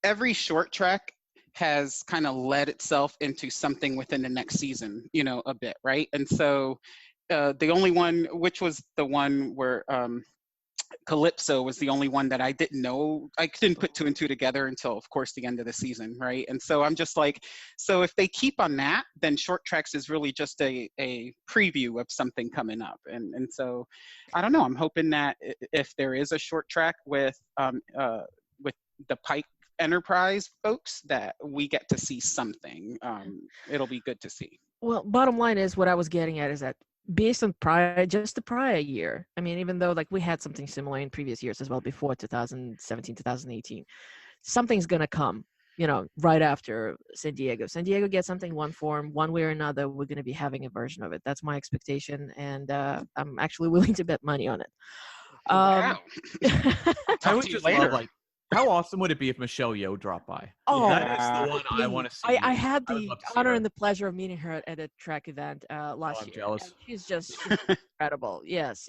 every short trek has kind of led itself into something within the next season, a bit, right? And so the only one, which was the one where Calypso was the only one that I didn't know. I didn't put two and two together until, of course, the end of the season, right? And so I'm just like, so if they keep on that, then short tracks is really just a preview of something coming up. And so I don't know. I'm hoping that if there is a short track with the Pike Enterprise folks, that we get to see something. It'll be good to see. Well, bottom line is what I was getting at is that based on just the prior year, I mean, even though like we had something similar in previous years as well before 2017, 2018, something's going to come, right after San Diego. San Diego gets something one form, one way or another, we're going to be having a version of it. That's my expectation. And I'm actually willing to bet money on it. Wow. I would just love, like, how awesome would it be if Michelle Yeoh dropped by? Oh, that is the one I want to see. I had the honor her. and the pleasure of meeting her at a track event last I'm year. jealous. And she's just incredible. Yes,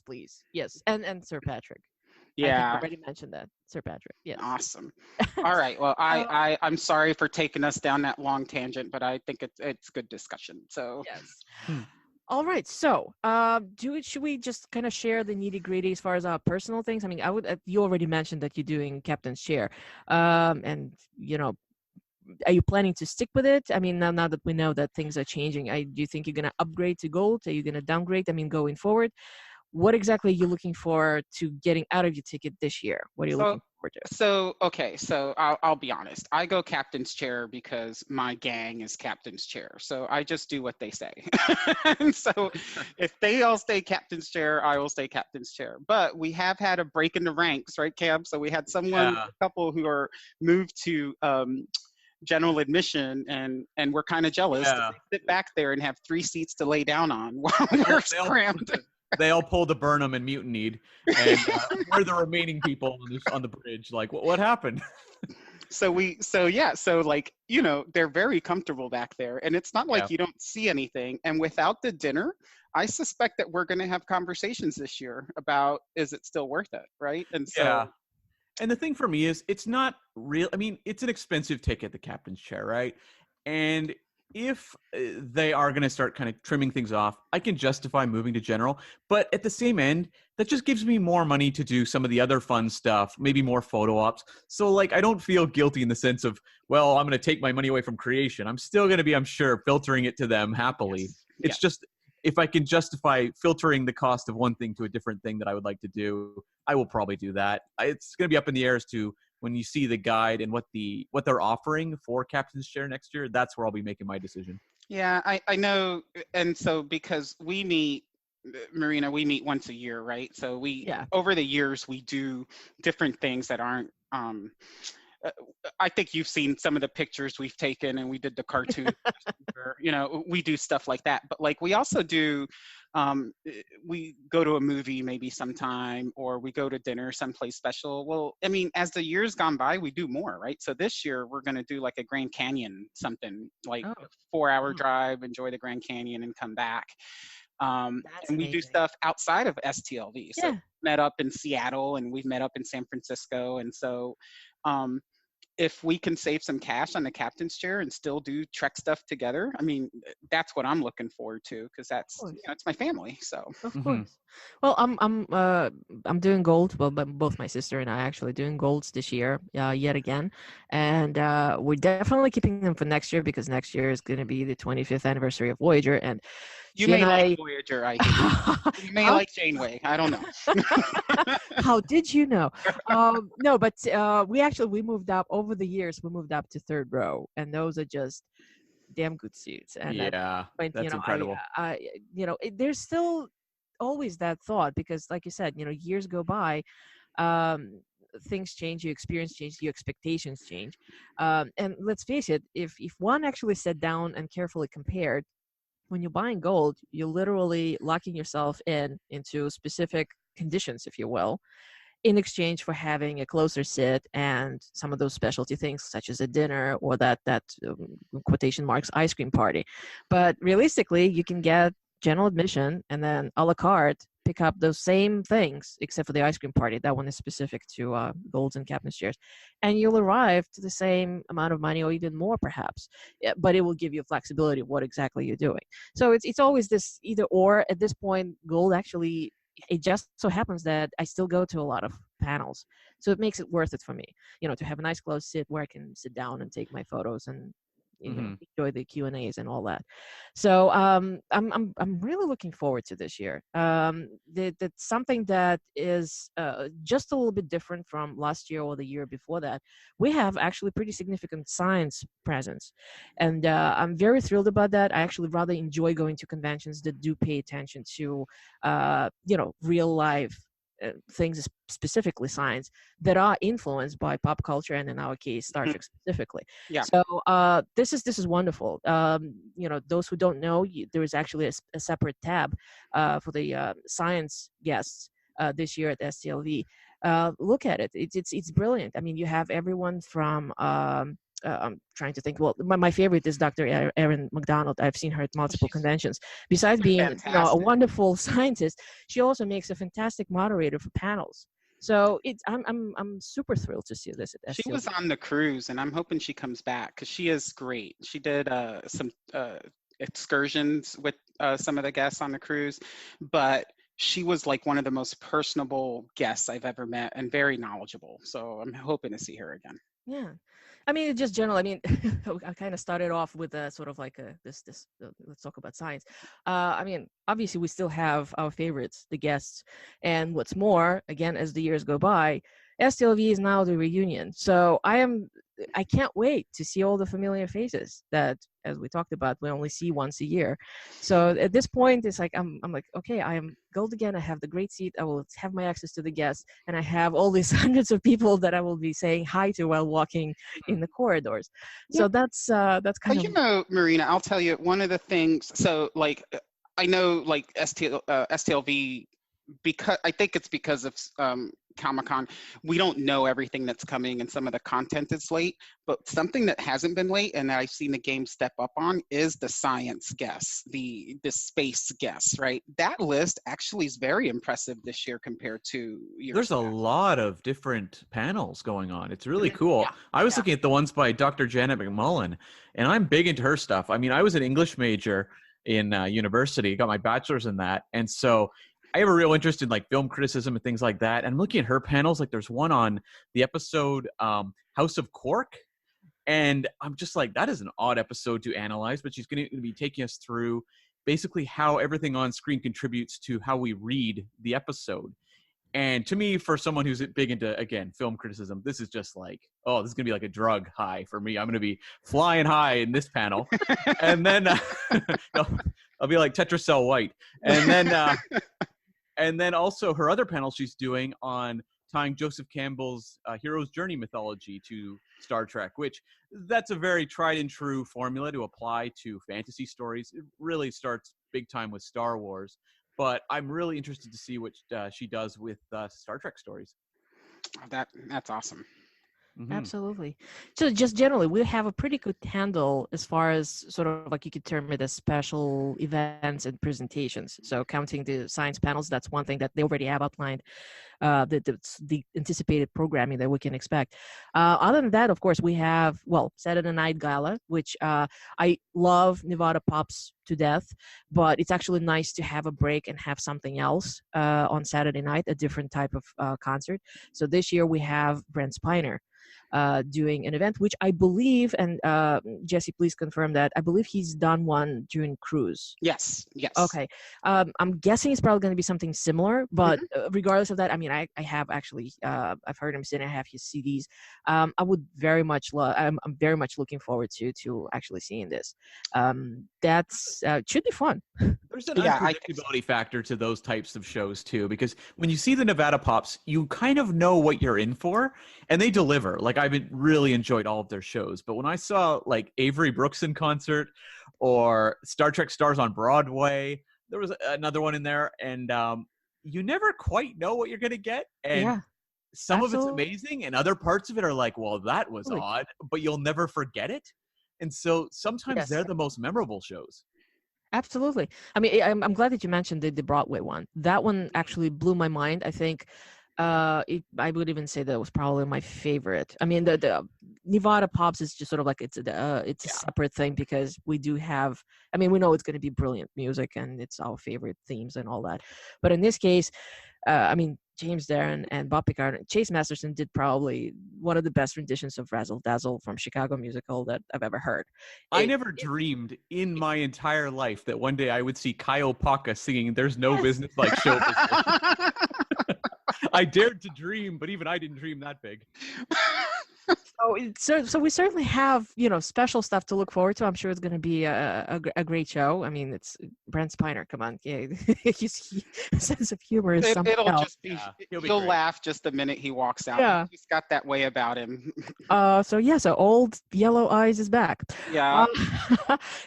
please. Yes, and Sir Patrick. I think I already mentioned that, Sir Patrick. Yes. Awesome. All right. Well, I'm sorry for taking us down that long tangent, but I think it's good discussion. So yes. All right, so should we just kind of share the nitty gritty as far as our personal things? I mean, you already mentioned that you're doing captain's chair, and are you planning to stick with it? I mean, now that we know that things are changing, do you think you're gonna upgrade to gold? Are you gonna downgrade? I mean, going forward, what exactly are you looking for to getting out of your ticket this year? What are you looking forward to? So I'll be honest. I go captain's chair because my gang is captain's chair. So I just do what they say. And so if they all stay captain's chair, I will stay captain's chair. But we have had a break in the ranks, right, Cam? So we had a couple who are moved to general admission, and we're kind of jealous. Yeah. They sit back there and have 3 seats to lay down on while we're cramped. They all pulled a Burnham and mutinied, and we're the remaining people on the bridge. Like, what happened? So like, they're very comfortable back there, and it's not like you don't see anything. And without the dinner, I suspect that we're going to have conversations this year about, is it still worth it, right? And so, and the thing for me is, it's not real. I mean, it's an expensive ticket, the captain's chair, right? And if they are going to start kind of trimming things off, I can justify moving to general. But at the same end, that just gives me more money to do some of the other fun stuff, maybe more photo ops. So, like, I don't feel guilty in the sense of, well, I'm going to take my money away from creation. I'm still going to be, I'm sure, filtering it to them happily. Yes. It's just, if I can justify filtering the cost of one thing to a different thing that I would like to do, I will probably do that. It's going to be up in the air as to when you see the guide and what they're offering for captain's chair next year. That's where I'll be making my decision. Yeah, I know. And so because we meet, Marina, we meet once a year, right? So over the years, we do different things that aren't, I think you've seen some of the pictures we've taken, and we did the cartoon, we do stuff like that. But like, we also do, we go to a movie maybe sometime, or we go to dinner someplace special. Well, I mean, as the years gone by, we do more, right? So this year we're going to do like a Grand Canyon, something like a 4-hour drive, enjoy the Grand Canyon and come back. And we do stuff outside of STLV. So met up in Seattle, and we've met up in San Francisco. And so if we can save some cash on the captain's chair and still do Trek stuff together, I mean, that's what I'm looking forward to, because that's, it's my family. So of course. Well, I'm doing gold. Well, but both my sister and I actually doing golds this year, yet again, and we're definitely keeping them for next year, because next year is going to be the 25th anniversary of Voyager, and you may like Voyager, I think. You may like Janeway. I don't know. How did you know? No, but we moved up over the years. We moved up to third row, and those are just damn good seats. And that's incredible. There's still always that thought, because, like you said, years go by, things change, your experience changes, your expectations change, and let's face it, if one actually sat down and carefully compared, when you're buying gold, you're literally locking yourself into specific conditions, if you will, in exchange for having a closer sit and some of those specialty things, such as a dinner or that quotation marks ice cream party. But realistically, you can get general admission and then a la carte pick up those same things, except for the ice cream party. That one is specific to golds and captain's chairs, and you'll arrive to the same amount of money or even more, perhaps. But it will give you flexibility of what exactly you're doing. So it's always this either or. At this point, gold actually it just so happens that I still go to a lot of panels, so it makes it worth it for me, to have a nice close sit where I can sit down and take my photos and enjoy the Q&As and all that. So I'm really looking forward to this year. That's something that is just a little bit different from last year or the year before that. We have actually pretty significant science presence, and I'm very thrilled about that. I actually rather enjoy going to conventions that do pay attention to real life things, specifically science, that are influenced by pop culture, and in our case Star Trek specifically. Yeah. So this is wonderful. Those who don't know, there is actually a separate tab for the science guests this year at STLV. Look at it. It's brilliant. I mean, you have everyone from I'm trying to think. Well, my favorite is Dr. Erin McDonald. I've seen her at multiple conventions. Besides being a wonderful scientist, she also makes a fantastic moderator for panels. So I'm super thrilled to see this at STLV. She was on the cruise, and I'm hoping she comes back because she is great. She did some excursions with some of the guests on the cruise, but she was like one of the most personable guests I've ever met and very knowledgeable. So I'm hoping to see her again. Yeah. I mean, just general. I mean, I kind of started off with sort of like this. Let's talk about science. I mean, obviously, we still have our favorites, the guests, and what's more, again, as the years go by, STLV is now the reunion. So I can't wait to see all the familiar faces that, as we talked about, we only see once a year. So at this point, it's like I'm like, okay, I am gold again. I have the great seat. I will have my access to the guests, and I have all these hundreds of people that I will be saying hi to while walking in the corridors. So that's kind of. Marina, I'll tell you one of the things. So like, I know like STLV, because I think it's because of Comic-Con, we don't know everything that's coming, and some of the content is late, but something that hasn't been late and that I've seen the game step up on is the science guests, the space guests, right? That list actually is very impressive this year compared to years There's past. a lot of different panels going on. It's really cool. Yeah. I was looking at the ones by Dr. Janet McMullen, and I'm big into her stuff. I mean, I was an English major in university, got my bachelor's in that, and so I have a real interest in like film criticism and things like that. And I'm looking at her panels. Like there's one on the episode House of Quark. And I'm just like, that is an odd episode to analyze, but she's going to be taking us through basically how everything on screen contributes to how we read the episode. And to me, for someone who's big into, again, film criticism, this is just like, oh, this is going to be like a drug high for me. I'm going to be flying high in this panel. And then I'll be like Tetracell White. And then also her other panel she's doing on tying Joseph Campbell's hero's journey mythology to Star Trek, which that's a very tried and true formula to apply to fantasy stories. It really starts big time with Star Wars, but I'm really interested to see what she does with Star Trek stories. That's awesome. Mm-hmm. Absolutely. So just generally, we have a pretty good handle as far as sort of like you could term it as special events and presentations. So counting the science panels, that's one thing that they already have outlined, the anticipated programming that we can expect. Other than that, of course, we have, Saturday Night Gala, which I love Nevada Pops to death, but it's actually nice to have a break and have something else on Saturday night, a different type of concert. So this year we have Brent Spiner doing an event, which I believe, and Jesse, please confirm that, I believe he's done one during cruise. Yes. Okay. I'm guessing it's probably going to be something similar, but regardless of that, I mean, I have actually, I've heard him sing, I have his CDs. I would very much I'm very much looking forward to actually seeing this. That's should be fun. There's an unpredictability factor to those types of shows too, because when you see the Nevada Pops, you kind of know what you're in for, and they deliver. Like I've really enjoyed all of their shows, but when I saw like Avery Brooks in concert or Star Trek Stars on Broadway, there was another one in there, and you never quite know what you're gonna get, and some of it's amazing, and other parts of it are like, well, that was odd, but you'll never forget it, and so sometimes they're the most memorable shows. Absolutely. I mean, I'm glad that you mentioned the Broadway one. That one actually blew my mind. I think I would even say that was probably my favorite. I mean, Nevada Pops is just sort of like it's a separate thing because we do have. I mean, we know it's going to be brilliant music and it's our favorite themes and all that. But in this case, I mean, James Darren and Bob Picard and Chase Masterson did probably one of the best renditions of Razzle Dazzle from Chicago musical that I've ever heard. I never dreamed in my entire life that one day I would see Kyle Paka singing "There's No Business Like Show Business." I dared to dream, but even I didn't dream that big. So we certainly have, you know, special stuff to look forward to. I'm sure it's going to be a great show. I mean, it's Brent Spiner. Come on, yeah, his sense of humor is something It'll else. just be. He'll be You'll great. laugh just the minute he walks out. Yeah. He's got that way about him. So Old Yellow Eyes is back. Yeah.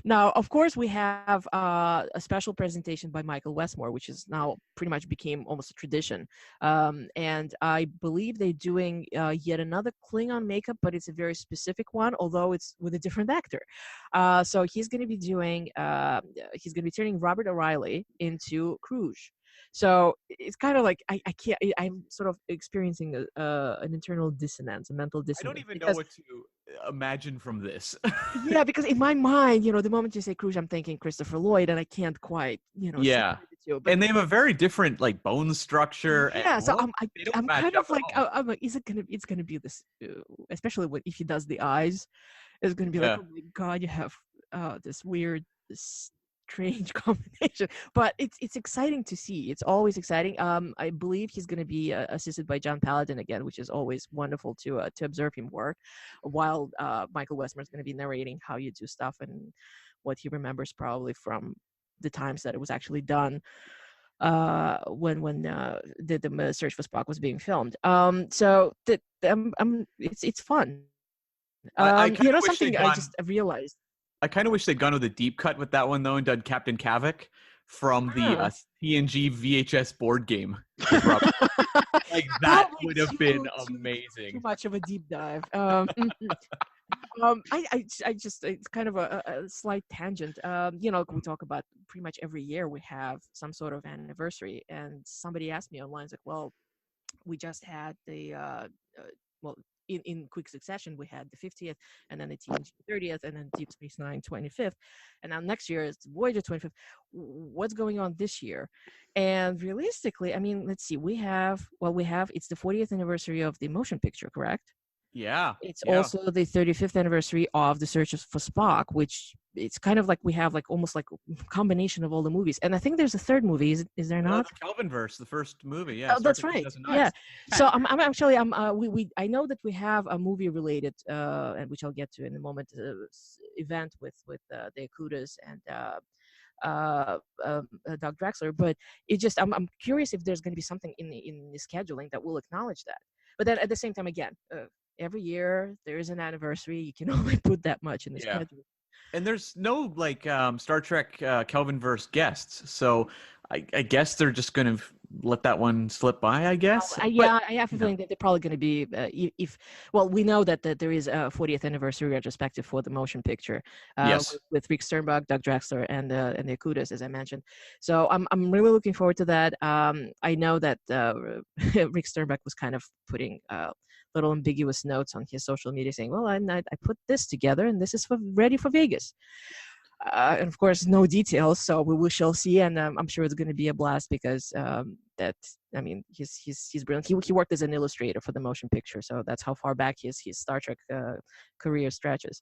Now, of course, we have a special presentation by Michael Westmore, which is now pretty much became almost a tradition. And I believe they're doing yet another Klingon makeup, but it's a very specific one, although it's with a different actor. So he's going to be doing, he's going to be turning Robert O'Reilly into Kruge. So it's kind of like I'm sort of experiencing an internal dissonance, a mental I dissonance. don't even know what to imagine from this. Yeah, because in my mind, you know, the moment you say Kruge, I'm thinking Christopher Lloyd, and I can't quite, you know. Yeah. separate the two. But And they have a very different like bone structure. yeah, and so they don't I'm match kind up of at like, all. I'm like, it's gonna be this, especially if he does the eyes, it's gonna be like, Yeah. oh my god, you have this weird, this strange combination. But it's exciting to see. It's always exciting. I believe he's gonna be assisted by John Paladin again, which is always wonderful to observe him work, while Michael Westmore is gonna be narrating how you do stuff and what he remembers probably from the times that it was actually done when the Search for Spock was being filmed. So it's fun. I You kinda know, wish something they'd I gone- just realized. I kind of wish they'd gone with a deep cut with that one though and done Captain Kavik from the TNG VHS board game. Like that Probably would have been too amazing. much of a deep dive. I just it's kind of a slight tangent. You know, we talk about pretty much every year we have some sort of anniversary, and somebody asked me online, like, well, we just had the well, in quick succession, we had the 50th, and then the TNG 30th, and then Deep Space Nine 25th, and now next year is Voyager 25th. What's going on this year? And realistically, I mean, let's see, we have it's the 40th anniversary of the motion picture, correct? Yeah. It's yeah. also the 35th anniversary of the Search for Spock, which it's kind of like we have like almost like a combination of all the movies. And I think there's a third movie. Is there not? The Kelvinverse, the first movie. Yeah. Oh, that's Star Trek right. 2009. Yeah. So I'm actually we I know that we have a movie related and which I'll get to in a moment event with the Akudas and Doug Drexler, but it just I'm curious if there's going to be something in the scheduling that will acknowledge that. But then at the same time, again, every year there is an anniversary. You can only put that much in the schedule. And there's no like Star Trek Kelvinverse guests, so I guess they're just going to let that one slip by, I guess. I have a feeling that they're probably going to be we know that there is a 40th anniversary retrospective for the motion picture with Rick Sternbach, Doug Drexler, and the Akudas, as I mentioned. So I'm really looking forward to that. I know that Rick Sternbach was kind of putting little ambiguous notes on his social media saying, well, I put this together and this is ready for Vegas. And of course, no details, so we shall see. And I'm sure it's going to be a blast because he's brilliant. He worked as an illustrator for the motion picture, so that's how far back his Star Trek career stretches.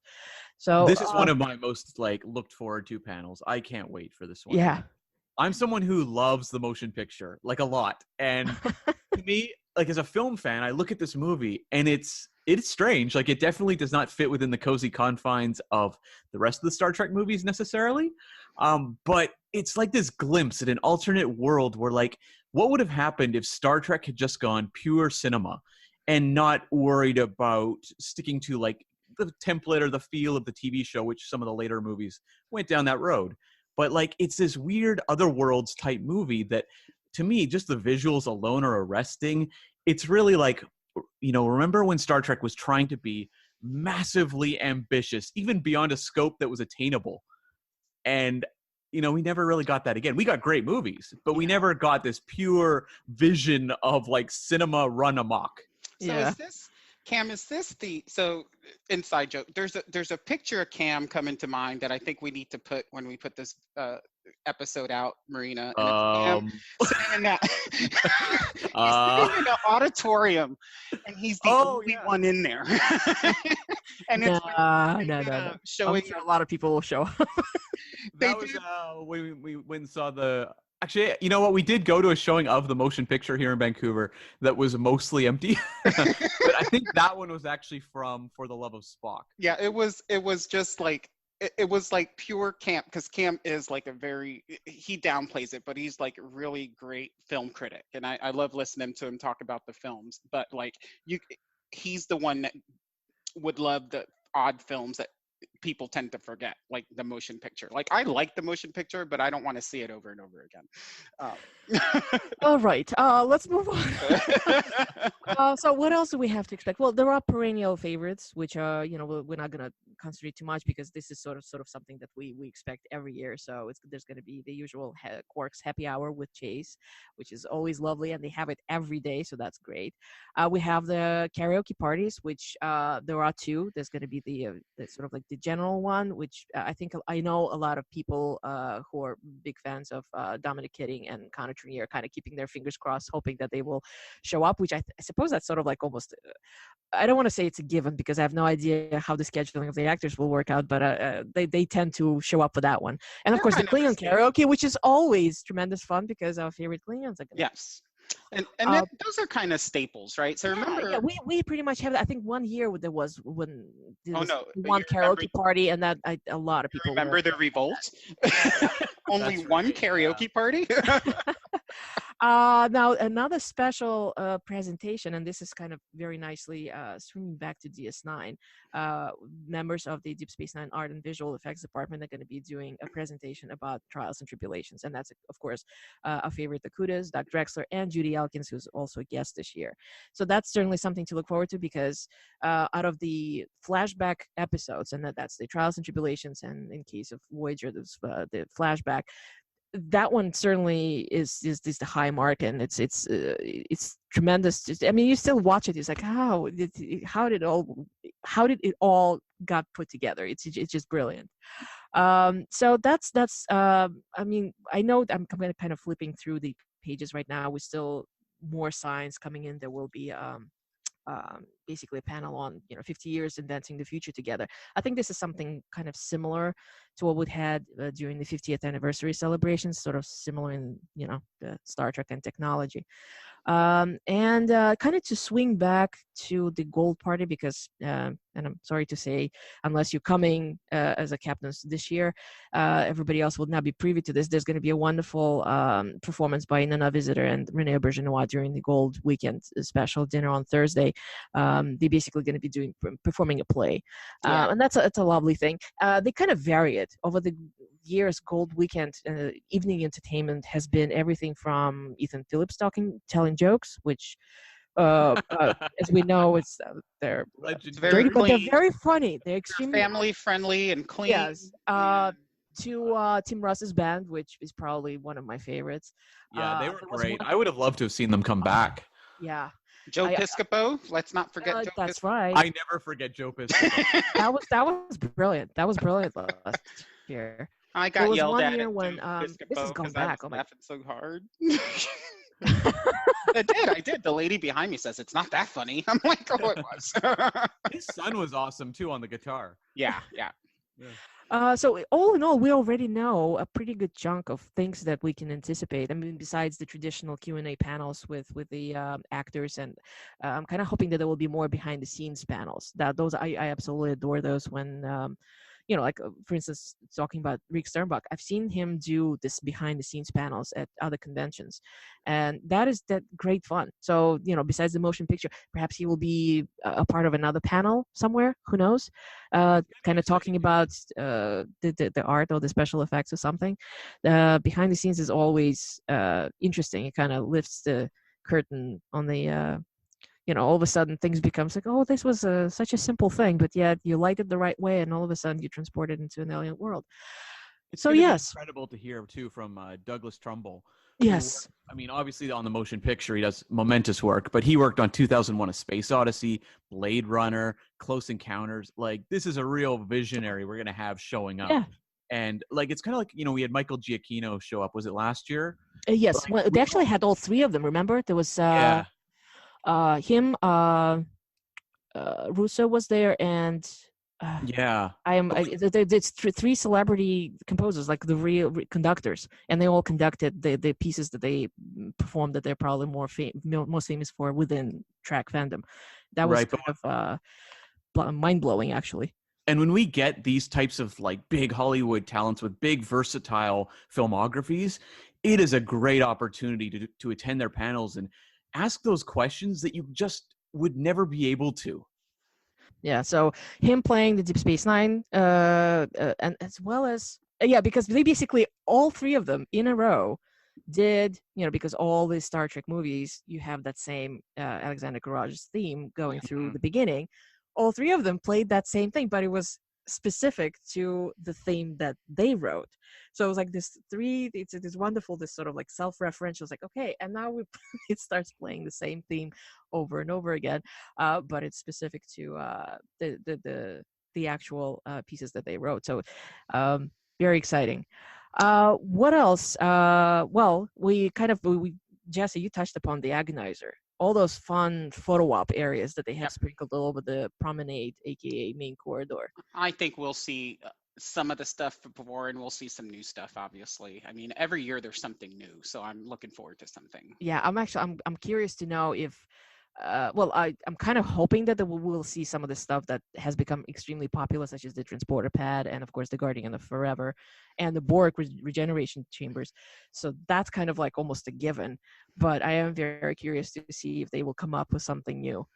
So this is one of my most like looked forward to panels. I can't wait for this one. Yeah, I'm someone who loves the motion picture like a lot, and to me, like as a film fan, I look at this movie and it's strange. Like it definitely does not fit within the cozy confines of the rest of the Star Trek movies necessarily. But it's like this glimpse at an alternate world where like, what would have happened if Star Trek had just gone pure cinema and not worried about sticking to like the template or the feel of the TV show, which some of the later movies went down that road. But like, it's this weird other worlds type movie that to me, just the visuals alone are arresting. It's really like, you know, remember when Star Trek was trying to be massively ambitious, even beyond a scope that was attainable? And, you know, we never really got that again. We got great movies, but we never got this pure vision of like cinema run amok. So Cam, is this so inside joke? There's a picture of Cam coming to mind that I think we need to put when we put this episode out, Marina, and it's Cam sitting in that he's sitting in the auditorium, and he's the only one in there. And it's no. showing I'm sure a lot of people will show up. That was when we went and saw the. Actually, you know what? We did go to a showing of the motion picture here in Vancouver that was mostly empty, but I think that one was actually from For the Love of Spock. Yeah, it was just like it was like pure Cam, because Cam is like he downplays it, but he's like a really great film critic, and I love listening to him talk about the films. But like he's the one that would love the odd films that people tend to forget, like the motion picture. Like I like the motion picture, but I don't want to see it over and over again. All right, let's move on. So what else do we have to expect? Well, there are perennial favorites, which are, we're not going to concentrate too much because this is sort of something that we expect every year. So there's going to be the usual Quarks Happy Hour with Chase, which is always lovely, and they have it every day, so that's great. We have the karaoke parties, which there are two. There's going to be the sort of like the general one, which I know a lot of people who are big fans of Dominic Kitting and Connor Trinneer are kind of keeping their fingers crossed, hoping that they will show up, which I suppose that's sort of like almost, I don't want to say it's a given because I have no idea how the scheduling of the actors will work out, but they tend to show up for that one. And of course, the Klingon karaoke, which is always tremendous fun because our favorite Klingons are going to. Yes. And those are kind of staples, right? So remember, we pretty much have that. I think one year there was one karaoke remember, party, and that a lot of people remember the revolt. Only one karaoke party. Now another special presentation, and this is kind of very nicely swinging back to DS9. Members of the Deep Space Nine Art and Visual Effects Department are going to be doing a presentation about Trials and Tribulations, and that's of course our favorite Akutas, Doug Drexler, and Judy Elkins, who's also a guest this year. So that's certainly something to look forward to because out of the flashback episodes, and that's the Trials and Tribulations, and in case of Voyager, there's the flashback. That one certainly is the high mark, and it's tremendous. I mean, you still watch it. It's like how did it all got put together? It's just brilliant. So that's. I mean, I know I'm kind of flipping through the pages right now. With still more signs coming in. There will be basically a panel on 50 years inventing the future together. I think this is something kind of similar to what we had during the 50th anniversary celebrations, sort of similar in the Star Trek and technology. And kind of to swing back to the gold party because and I'm sorry to say, unless you're coming as a captain this year, everybody else will not be privy to this. There's going to be a wonderful performance by Nana Visitor and Renee Aubergenois during the Gold Weekend special dinner on Thursday. They're basically going to be performing a play, and that's a lovely thing. They kind of vary it over the years. Gold Weekend evening entertainment has been everything from Ethan Phillips telling jokes, which as we know, they're dirty, but they're very funny. They're extremely family friendly and clean. Yes. To Tim Russ's band, which is probably one of my favorites. Yeah, they were great. I would have loved to have seen them come back. Yeah. Joe Piscopo. Let's not forget Joe that's Piscopo. right. I never forget Joe Piscopo. that was brilliant. That was brilliant last year. I got yelled at when this has gone back. I was laughing so hard. I did. The lady behind me says it's not that funny. I'm like, oh, it was. His son was awesome too on the guitar. Yeah. So all in all, we already know a pretty good chunk of things that we can anticipate. I mean, besides the traditional Q&A panels with the actors, and I'm kind of hoping that there will be more behind the scenes panels. Those I absolutely adore those when. Like for instance, talking about Rick Sternbach, I've seen him do this behind the scenes panels at other conventions, and that great fun. So, besides the motion picture, perhaps he will be a part of another panel somewhere, who knows, kind of talking about the art or the special effects or something. Behind the scenes is always interesting. It kind of lifts the curtain on the all of a sudden things becomes like, oh, this was such a simple thing, but yet you light it the right way, and all of a sudden you transport it into an alien world. It's yes, incredible to hear too from Douglas Trumbull, Yes. I mean, obviously on the motion picture, he does momentous work, but he worked on 2001: A Space Odyssey, Blade Runner, Close Encounters. Like, this is a real visionary we're gonna have showing up. Yeah. And like, it's kind of like, we had Michael Giacchino show up. Was it last year? Yes. Like, Well, they actually had all three of them. Remember, there was yeah, him, Russo was there, and yeah. it's three celebrity composers, like the real conductors, and they all conducted the pieces that they performed that they're probably most famous for within track fandom. That was Right, but kind of mind blowing, actually. and when we get these types of like big Hollywood talents with big versatile filmographies, it is a great opportunity to attend their panels and ask those questions that you just would never be able to. Yeah, so him playing the Deep Space Nine, and as well as because they basically all three of them in a row did, because all the Star Trek movies, you have that same Alexander Garage's theme going through the beginning. All three of them played that same thing, but it was specific to the theme that they wrote. So it was like it's this wonderful, this sort of like self-referential. It's like, okay, and now it starts playing the same theme over and over again, but it's specific to the actual pieces that they wrote. So very exciting. What else? Well, Jesse, you touched upon the agonizer. All those fun photo op areas that they have sprinkled all over the promenade, aka main corridor. I think we'll see some of the stuff before, and we'll see some new stuff. Obviously, I mean, every year there's something new, so I'm looking forward to something. Yeah, I'm curious to know if I'm kind of hoping that we'll see some of the stuff that has become extremely popular, such as the transporter pad and of course the Guardian of Forever and the Borg regeneration chambers. So that's kind of like almost a given, but I am very curious to see if they will come up with something new.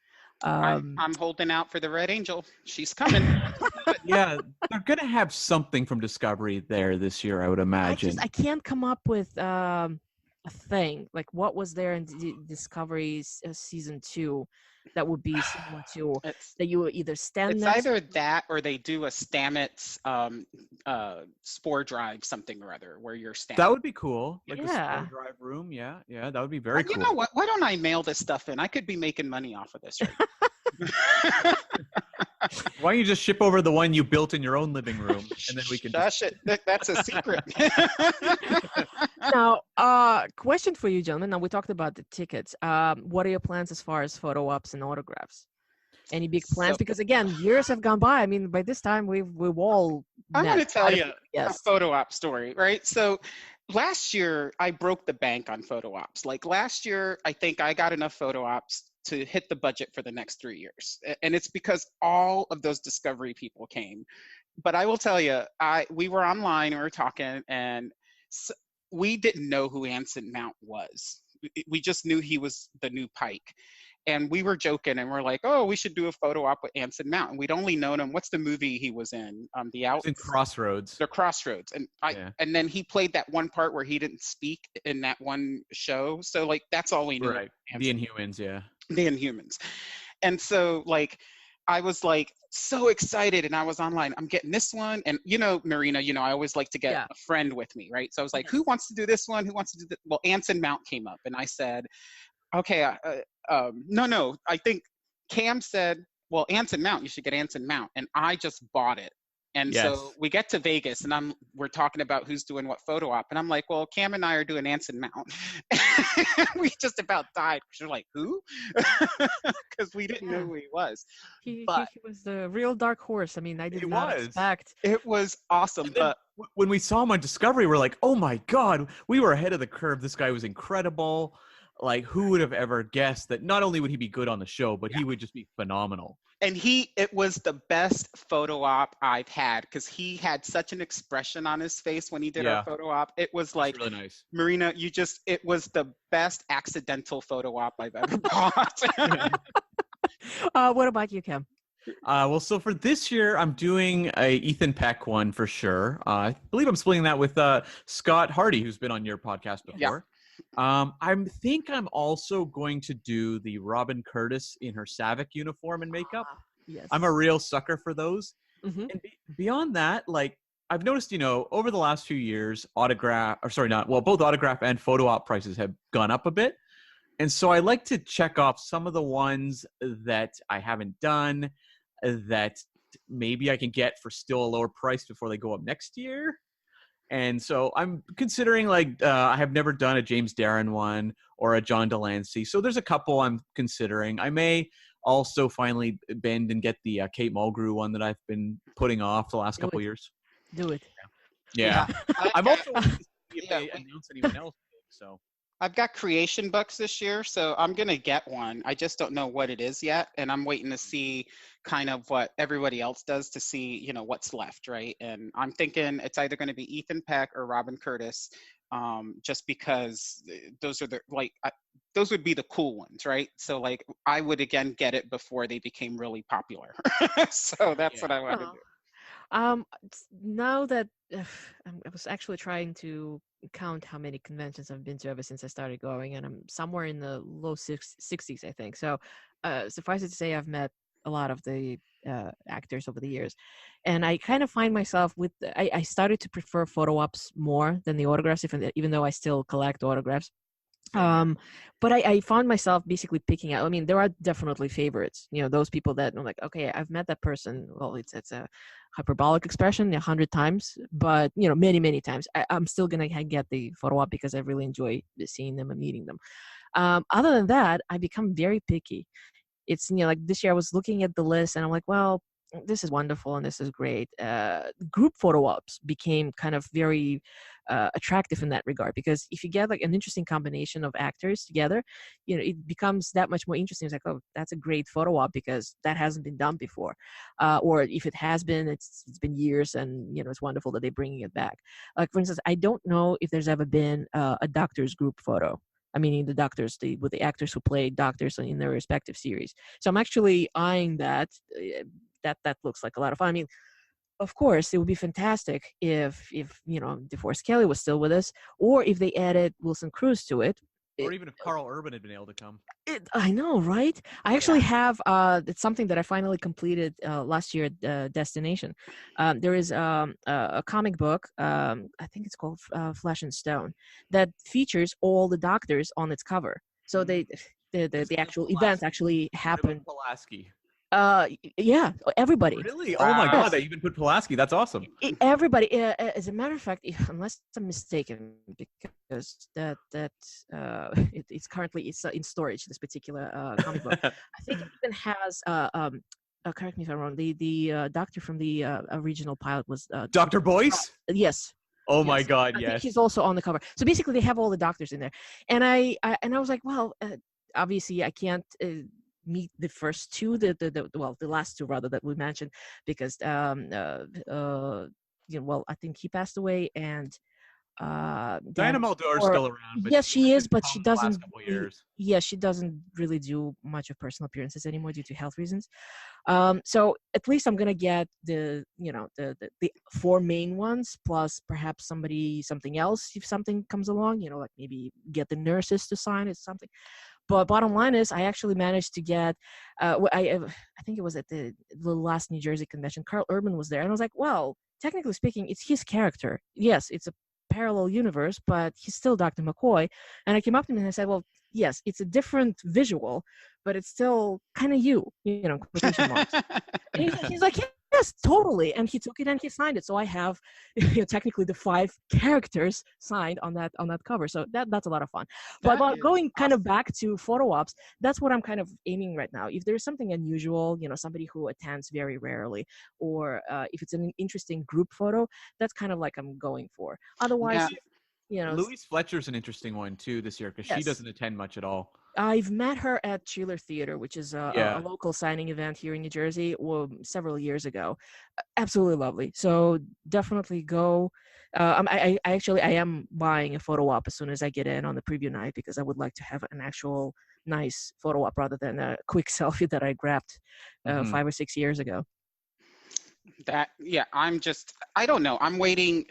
I'm holding out for the Red Angel. She's coming. Yeah, they're gonna have something from Discovery there this year, I would imagine. I can't come up with a thing like what was there in Discovery's season 2 that would be similar to that you would either stand it's next either that or they do a Stamets spore drive something or other where you're standing. That would be cool. Like the Yeah. spore drive room. Yeah, that would be very cool. You know what? Why don't I mail this stuff in? I could be making money off of this right Why don't you just ship over the one you built in your own living room, and then we can Shush it. That's a secret. Now, question for you, gentlemen. Now we talked about the tickets. What are your plans as far as photo ops and autographs? Any big plans? So- Because again, years have gone by. I mean, by this time we've all. I'm going to tell you a Yes. photo op story, right? So last year I broke the bank on photo ops. Like last year, I think I got enough photo ops to hit the budget for the next 3 years. And it's because all of those Discovery people came. But I will tell you, we were online and we were talking, and we didn't know who Anson Mount was. We just knew he was the new Pike. And we were joking and we're like, oh, we should do a photo op with Anson Mount. And we'd only known him. What's the movie he was in? in Crossroads. The Crossroads. And and then he played that one part where he didn't speak in that one show. So like that's all we knew. Right. The Inhumans, yeah. The Inhumans. And so like I was like so excited and I was online. I'm getting this one. And Marina, I always like to get a friend with me, right? So I was like, who wants to do this one? Who wants to do that? Well, Anson Mount came up and I said, okay, no, I think Cam said, well, Anson Mount, you should get Anson Mount. And I just bought it. And so we get to Vegas and we're talking about who's doing what photo op. And I'm like, well, Cam and I are doing Anson Mount. We just about died. We're like, who? Because we didn't know who he was. He was the real dark horse. I mean, I did not expect. It was awesome. But when we saw him on Discovery, we're like, oh my God, we were ahead of the curve. This guy was incredible. Like, who would have ever guessed that not only would he be good on the show, but he would just be phenomenal. And it was the best photo op I've had because he had such an expression on his face when he did our photo op. It was like, really nice. Marina, it was the best accidental photo op I've ever bought. What about you, Kim? Well, so for this year, I'm doing a Ethan Peck one for sure. I believe I'm splitting that with Scott Hardy, who's been on your podcast before. Yeah. I think I'm also going to do the Robin Curtis in her Savick uniform and makeup. Yes. I'm a real sucker for those. Mm-hmm. And beyond that, like, I've noticed, over the last few years, both autograph and photo op prices have gone up a bit. And so I like to check off some of the ones that I haven't done that maybe I can get for still a lower price before they go up next year. And so I'm considering, I have never done a James Darren one or a John Delancey. So there's a couple I'm considering. I may also finally bend and get the Kate Mulgrew one that I've been putting off the last couple years. Do it. Yeah. I'm also waiting to see if they Yeah. announce anyone else. So I've got creation books this year, so I'm going to get one. I just don't know what it is yet, and I'm waiting to see kind of what everybody else does to see, what's left, right? And I'm thinking it's either going to be Ethan Peck or Robin Curtis, just because those are those would be the cool ones, right? So I would again get it before they became really popular. So that's what I want to do. Now that I was actually trying to count how many conventions I've been to ever since I started going, and I'm somewhere in the low 60s, I think. So suffice it to say, I've met a lot of the actors over the years, and I kind of find myself I started to prefer photo ops more than the autographs, even though I still collect autographs. But I found myself basically picking out. I mean, there are definitely favorites. Those people that I'm like, okay, I've met that person. Well, it's a hyperbolic expression 100 times, but many, many times. I'm still gonna get the photo op because I really enjoy seeing them and meeting them. Other than that, I become very picky. It's like this year I was looking at the list and I'm like, well, this is wonderful and this is great. Group photo ops became kind of very attractive in that regard, because if you get an interesting combination of actors together, it becomes that much more interesting. It's like, oh, that's a great photo op because that hasn't been done before, or if it has been, it's been years, and it's wonderful that they're bringing it back. Like, for instance, I don't know if there's ever been a doctors group photo. I mean, the doctors, with the actors who played doctors in their respective series. So I'm actually eyeing that. That looks like a lot of fun. I mean, of course, it would be fantastic if DeForest Kelly was still with us, or if they added Wilson Cruz to it. Or even if Carl Urban had been able to come. I know, right? I actually have it's something that I finally completed last year at Destination. There is a comic book, I think it's called Flesh and Stone, that features all the doctors on its cover. So the actual event actually happened. Pulaski. Yeah, everybody. Really? Wow. Oh my God! They even put Pulaski. That's awesome. Everybody. As a matter of fact, unless I'm mistaken, because it's currently in storage. This particular comic book. I think it even has. Correct me if I'm wrong. The doctor from the original pilot was Dr. Boyce. Yes. Oh my God! I yes. think he's also on the cover. So basically, they have all the doctors in there, and I was like, well, obviously, I can't. Meet the first two, the last two rather that we mentioned, because I think he passed away, and Diana Muldaur is still around. But yes, she is, but she doesn't. Yes, she doesn't really do much of personal appearances anymore due to health reasons. So at least I'm gonna get the four main ones, plus perhaps something else if something comes along. Like maybe get the nurses to sign it, something. But bottom line is, I actually managed to get. I think it was at the last New Jersey convention. Carl Urban was there, and I was like, well, technically speaking, it's his character. Yes, it's a parallel universe, but he's still Dr. McCoy. And I came up to him and I said, well, yes, it's a different visual, but it's still kind of quotation marks. And he's like, yes, totally. And he took it and he signed it. So I have technically the 5 characters signed on that cover. So that's a lot of fun. But going kind of back to photo ops, that's what I'm kind of aiming right now. If there's something unusual, somebody who attends very rarely, or if it's an interesting group photo, that's kind of like I'm going for. Otherwise, Louise Fletcher's an interesting one too this year, because she doesn't attend much at all. I've met her at Cheeler Theater, which is a local signing event here in New Jersey, several years ago. Absolutely lovely. So definitely go. I am buying a photo op as soon as I get in on the preview night, because I would like to have an actual nice photo op rather than a quick selfie that I grabbed 5 or 6 years ago. I don't know. I'm waiting.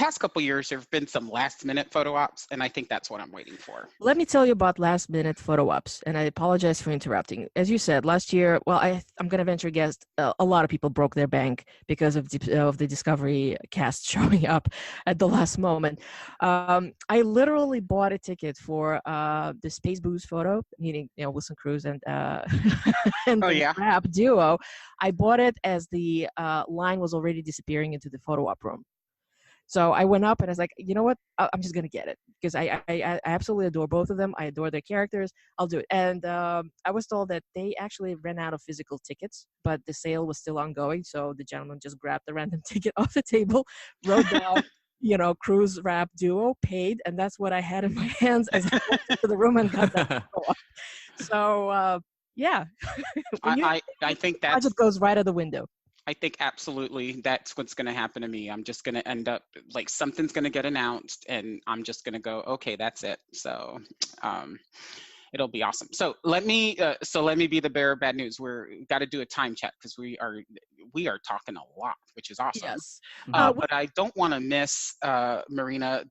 past couple years, there have been some last minute photo ops, and I think that's what I'm waiting for. Let me tell you about last minute photo ops, and I apologize for interrupting. As you said, last year, well, I'm going to venture a guess, a lot of people broke their bank because of the Discovery cast showing up at the last moment. I literally bought a ticket for the Space Booze photo, meaning Wilson Cruz and and Oh, the yeah. rap duo. I bought it as the line was already disappearing into the photo op room. So I went up and I was like, you know what? I'm just gonna get it because I absolutely adore both of them. I adore their characters. I'll do it. And I was told that they actually ran out of physical tickets, but the sale was still ongoing. So the gentleman just grabbed the random ticket off the table, wrote down, Cruise Rap Duo, paid, and that's what I had in my hands as I walked into the room and got that photo op. So yeah, I think that's budget goes right out the window. I think absolutely that's what's going to happen to me. I'm just going to end up like something's going to get announced and I'm just going to go, okay, that's it. So it'll be awesome. So let me be the bearer of bad news. We've got to do a time check because we are talking a lot, which is awesome. Yes. But I don't want to miss, Marina,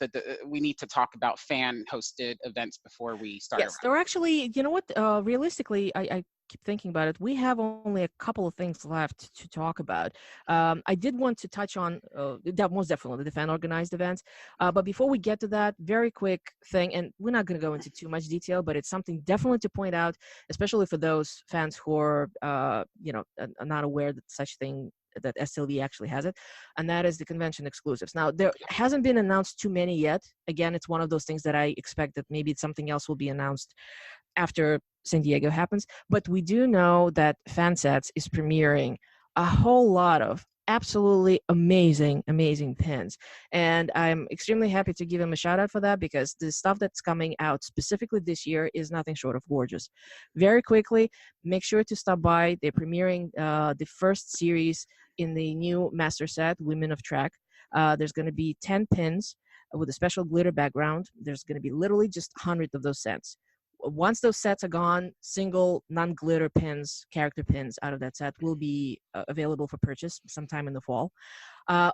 we need to talk about fan hosted events before we start. Yes, there are actually, you know what, realistically, I keep thinking about it. We have only a couple of things left to talk about. I did want to touch on that most definitely the fan organized events. But before we get to that, very quick thing, and we're not going to go into too much detail, but it's something definitely to point out, especially for those fans who are, are not aware that such thing that STLV actually has it, and that is the convention exclusives. Now, there hasn't been announced too many yet. Again, it's one of those things that I expect that maybe something else will be announced after San Diego happens, but we do know that Fansets is premiering a whole lot of absolutely amazing pins, and I'm extremely happy to give him a shout out for that because the stuff that's coming out specifically this year is nothing short of gorgeous. Very quickly, make sure to stop by. They're premiering the first series in the new master set, Women of Track. There's going to be 10 pins with a special glitter background. There's going to be literally just 100 of those sets. Once those sets are gone, single non-glitter pins, character pins out of that set will be available for purchase sometime in the fall.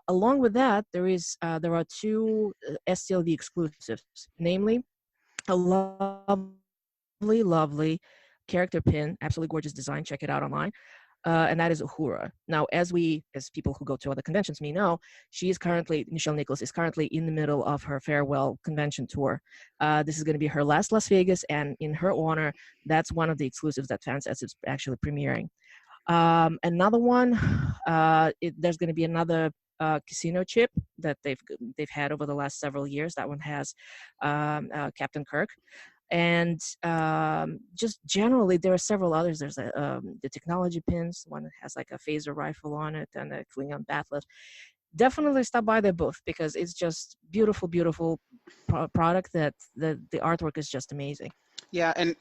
Along with that, there are two STLV exclusives, namely a lovely character pin, absolutely gorgeous design. Check it out online. And that is Uhura. Now, as people who go to other conventions may know, Michelle Nicholas is currently in the middle of her farewell convention tour. This is going to be her last Las Vegas, and in her honor, that's one of the exclusives that Fansets is actually premiering. Another one, there's going to be another casino chip that they've had over the last several years. That one has Captain Kirk. And just generally, there are several others. There's the technology pins. One that has like a phaser rifle on it and a Klingon bathlet. Definitely stop by their booth because it's just beautiful product that the artwork is just amazing. Yeah, and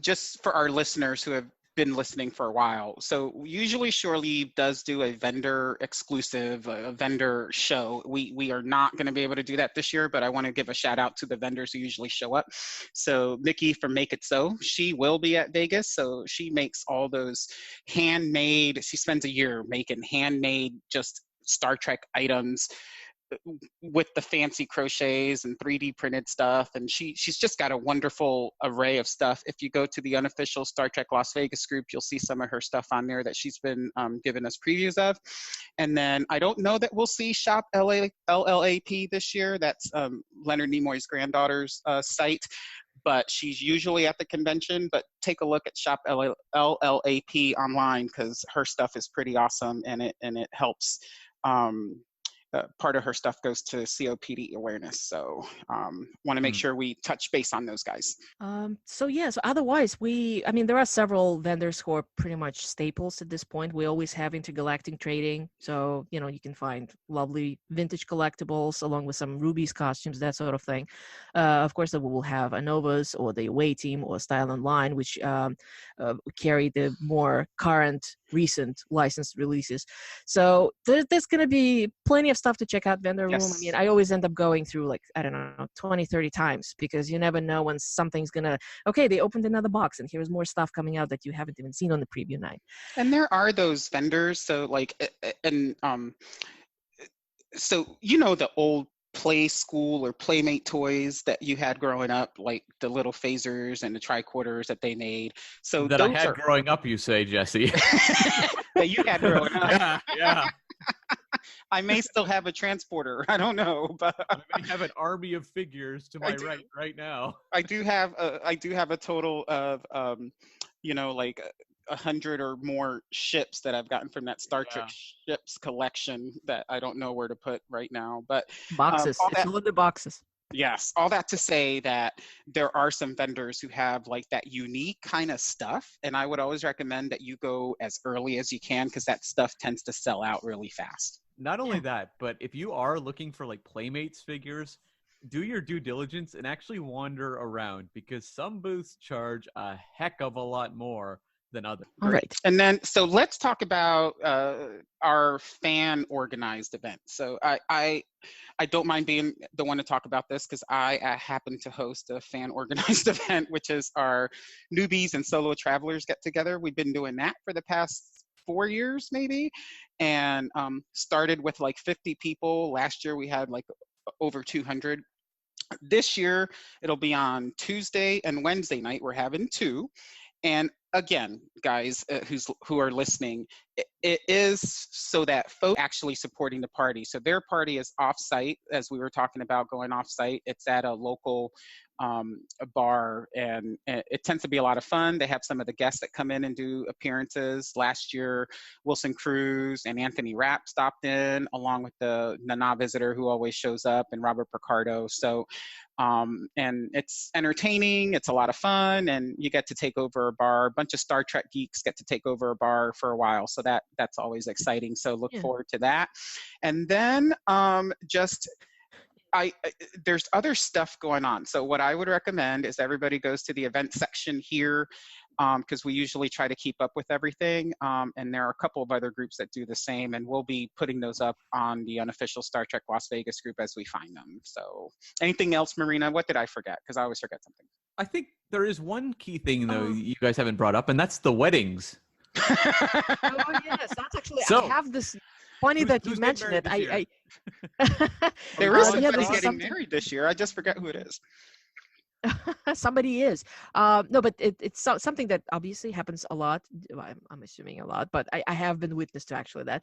just for our listeners who have been listening for a while, so usually Shore Leave does do a vendor exclusive, a vendor show. We are not going to be able to do that this year, but I want to give a shout out to the vendors who usually show up. So Mickey from Make It So, she will be at Vegas, so she makes all those handmade, she spends a year making handmade just Star Trek items with the fancy crochets and 3D printed stuff, and she's just got a wonderful array of stuff. If you go to the unofficial Star Trek Las Vegas group, you'll see some of her stuff on there that she's been giving us previews of. And then I don't know that we'll see Shop LLAP this year. That's Leonard Nimoy's granddaughter's site, but she's usually at the convention. But take a look at Shop LLAP online because her stuff is pretty awesome, and it helps. Part of her stuff goes to COPD awareness. So want to make sure we touch base on those guys. So otherwise there are several vendors who are pretty much staples at this point. We always have intergalactic trading. So, you can find lovely vintage collectibles along with some Ruby's costumes, that sort of thing. Of course, we will have Anovas or the Away Team or Style Online, which carry the more current, recent licensed releases. So there's going to be plenty of stuff to check out vendor room. I mean, I always end up going through 20, 30 times because you never know when something's gonna, they opened another box and here's more stuff coming out that you haven't even seen on the preview night. And there are those vendors. So so the old play school or playmate toys that you had growing up, like the little phasers and the tricorders that they made. So That I those had are growing up, you say, Jesse. that you had growing up. Yeah, yeah. I may still have a transporter. I don't know, but I may have an army of figures to my do. right now. I do have a total of like 100 or more ships that I've gotten from that Star Trek ships collection that I don't know where to put right now. But Boxes. all It's that, all in the boxes. yes, all that to say that there are some vendors who have like that unique kind of stuff, and I would always recommend that you go as early as you can because that stuff tends to sell out really fast. Not only that, but if you are looking for like Playmates figures, do your due diligence and actually wander around because some booths charge a heck of a lot more than others. All right. And then, so let's talk about our fan organized event. So I don't mind being the one to talk about this because I happen to host a fan organized event, which is our newbies and solo travelers get together. We've been doing that for the past 4 years maybe, and started with like 50 people. Last year we had like over 200. This year it'll be on Tuesday and Wednesday night. We're having 2. And again, guys who are listening, it is so that folks actually supporting the party. So their party is off-site, as we were talking about going off-site. It's at a local a bar, and it tends to be a lot of fun. They have some of the guests that come in and do appearances. Last year, Wilson Cruz and Anthony Rapp stopped in, along with the Nana visitor who always shows up, and Robert Picardo. So, and it's entertaining, it's a lot of fun, and you get to take over a bar. A bunch of Star Trek geeks get to take over a bar for a while, so that's always exciting. So look forward to that. And then there's other stuff going on. So what I would recommend is everybody goes to the event section here, because we usually try to keep up with everything. And there are a couple of other groups that do the same, and we'll be putting those up on the unofficial Star Trek Las Vegas group as we find them. So anything else, Marina? What did I forget? Because I always forget something. I think there is one key thing, though, you guys haven't brought up, and that's the weddings. Oh, yes. That's actually, So, I have this. Funny that you mentioned it. There is somebody this is getting something- married this year. I just forgot who it is. Somebody is. No, but it's something that obviously happens a lot. I'm assuming a lot, but I have been witness to actually that.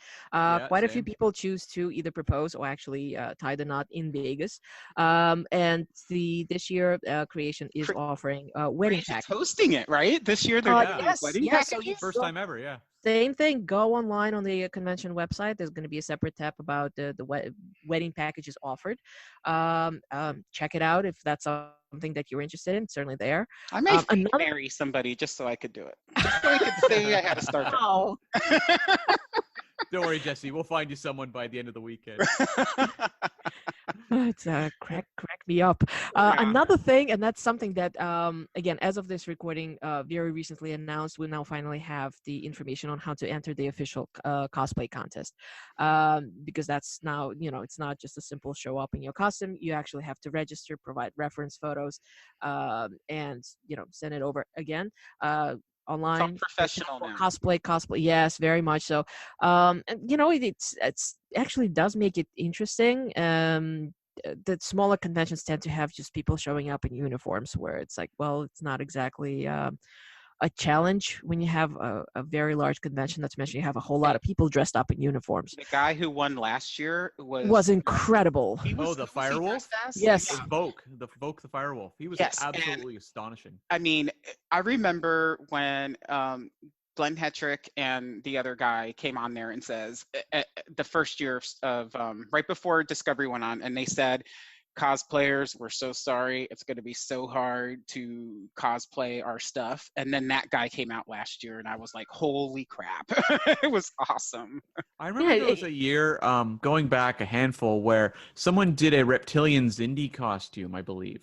Quite a few same. people choose to either propose or actually tie the knot in Vegas. And this year, Creation is offering a wedding Creation's package. hosting it, right? This year they're doing Yes, wedding yes. So packages? First time ever, yeah. Same thing. Go online on the convention website. There's going to be a separate tab about the wedding packages offered. Check it out if that's something that you're interested in. Certainly there. I may marry somebody just so I could do it. Just so I could say I had a Star Trek. Oh. Don't worry, Jesse. We'll find you someone by the end of the weekend. It's crack me up. Another thing, and that's something that again, as of this recording, very recently announced, we now finally have the information on how to enter the official cosplay contest, because that's now, it's not just a simple show up in your costume. You actually have to register, provide reference photos, and send it over again. Online. It's all professional now. Cosplay, yes, very much so. And it's actually does make it interesting. The smaller conventions tend to have just people showing up in uniforms, where it's like, well, it's not exactly a challenge when you have a very large convention. Not to mention you have a whole lot of people dressed up in uniforms. The guy who won last year was incredible. The Firewolf? Yes. Vogue the Firewolf. He was absolutely astonishing. I mean, I remember when Glenn Hetrick and the other guy came on there and says, the first year of right before Discovery went on, and they said, cosplayers, we're so sorry. It's going to be so hard to cosplay our stuff. And then that guy came out last year, and I was like, holy crap. It was awesome. I remember there was a year, going back a handful, where someone did a Reptilian Zindi costume, I believe.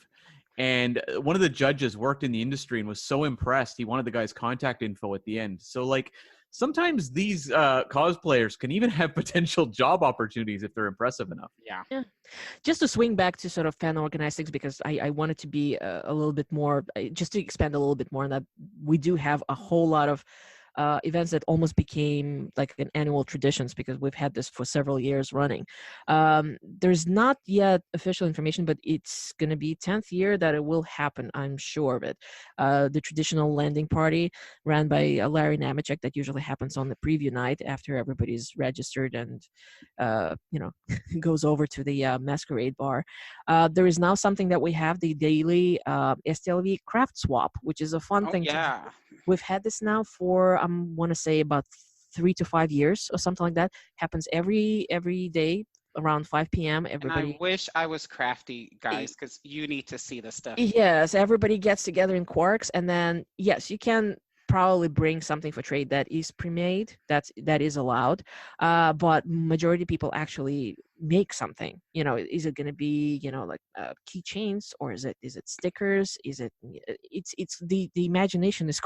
And one of the judges worked in the industry and was so impressed, he wanted the guy's contact info at the end. So, like, sometimes these cosplayers can even have potential job opportunities if they're impressive enough. Yeah. Just to swing back to sort of fan organized things, because I wanted to be a little bit more, just to expand a little bit more on that. We do have a whole lot of events that almost became like an annual traditions because we've had this for several years running. There's not yet official information, but it's going to be 10th year that it will happen. I'm sure of it. The traditional landing party ran by Larry Namachek that usually happens on the preview night after everybody's registered and goes over to the masquerade bar. There is now something that we have, the daily STLV craft swap, which is a fun thing to do. We've had this now for I want to say about 3 to 5 years or something like that. Happens every day around 5 p.m. Everybody. And I wish I was crafty, guys, because you need to see this stuff. Yes, everybody gets together in Quarks, and then yes, you can probably bring something for trade that is pre-made. That is allowed, but majority of people actually make something. Is it going to be like keychains, or is it stickers? Is it? It's the imagination is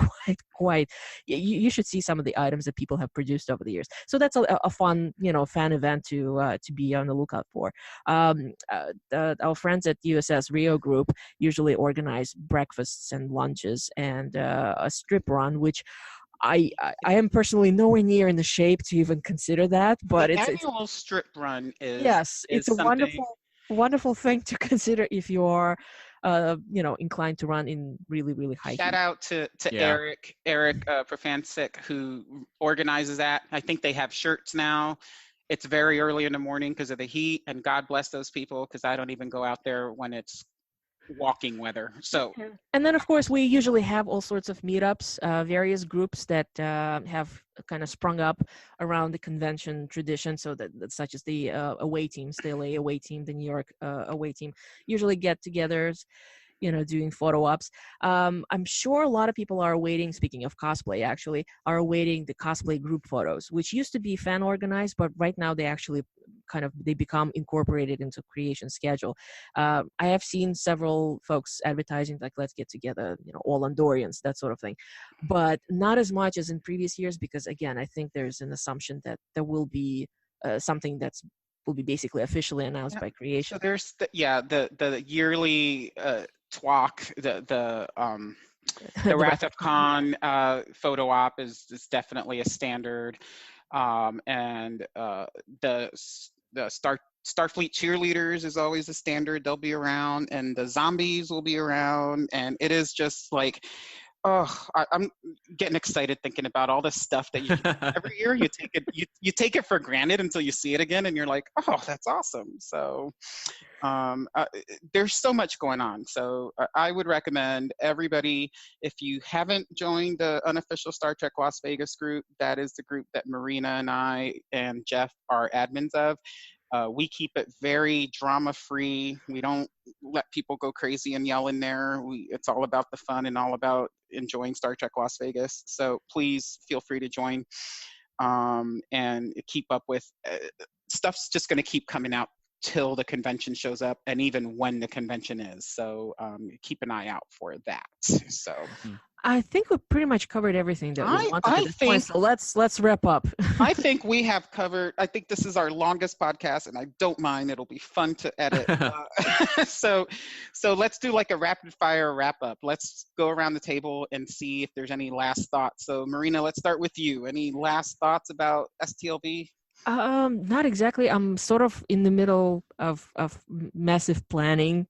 quite. You should see some of the items that people have produced over the years. So that's a fun fan event to be on the lookout for. Our friends at USS Rio Group usually organize breakfasts and lunches and a strip run, which I am personally nowhere near in the shape to even consider that, but the it's annual strip run is it's a wonderful thing to consider if you are inclined to run in really, really high Shout heat. out to Eric Profancic, who organizes that. I think they have shirts now. It's very early in the morning because of the heat, and God bless those people, because I don't even go out there when it's walking weather. So, and then of course we usually have all sorts of meetups, various groups that have kind of sprung up around the convention tradition. So that such as the away teams, the LA away team, the New York away team, usually get-togethers, doing photo ops. I'm sure a lot of people are awaiting, speaking of cosplay, actually, are awaiting the cosplay group photos, which used to be fan organized, but right now they actually they become incorporated into creation schedule. I have seen several folks advertising like, let's get together, all Andorians, that sort of thing, but not as much as in previous years, because again, I think there's an assumption that there will be something will be basically officially announced by creation. So there's the yearly TWAC, the Wrath of Khan photo op is definitely a standard, and the Starfleet cheerleaders is always a standard. They'll be around, and the zombies will be around, and it is just like, I'm getting excited thinking about all this stuff that you every year you take it you take it for granted until you see it again, and you're like, oh, that's awesome. So there's so much going on. So I would recommend everybody, if you haven't joined the unofficial Star Trek Las Vegas group, that is the group that Marina and I and Jeff are admins of. We keep it very drama-free. We don't let people go crazy and yell in there. It's all about the fun and all about enjoying Star Trek Las Vegas. So please feel free to join and keep up with stuff's just going to keep coming out till the convention shows up, and even when the convention is. So keep an eye out for that. So I think we pretty much covered everything that we wanted at this point, so let's wrap up. I think we have covered, I think this is our longest podcast, and I don't mind. It'll be fun to edit. So let's do like a rapid fire wrap up. Let's go around the table and see if there's any last thoughts. So Marina, let's start with you. Any last thoughts about STLV? Not exactly. I'm sort of in the middle of massive planning,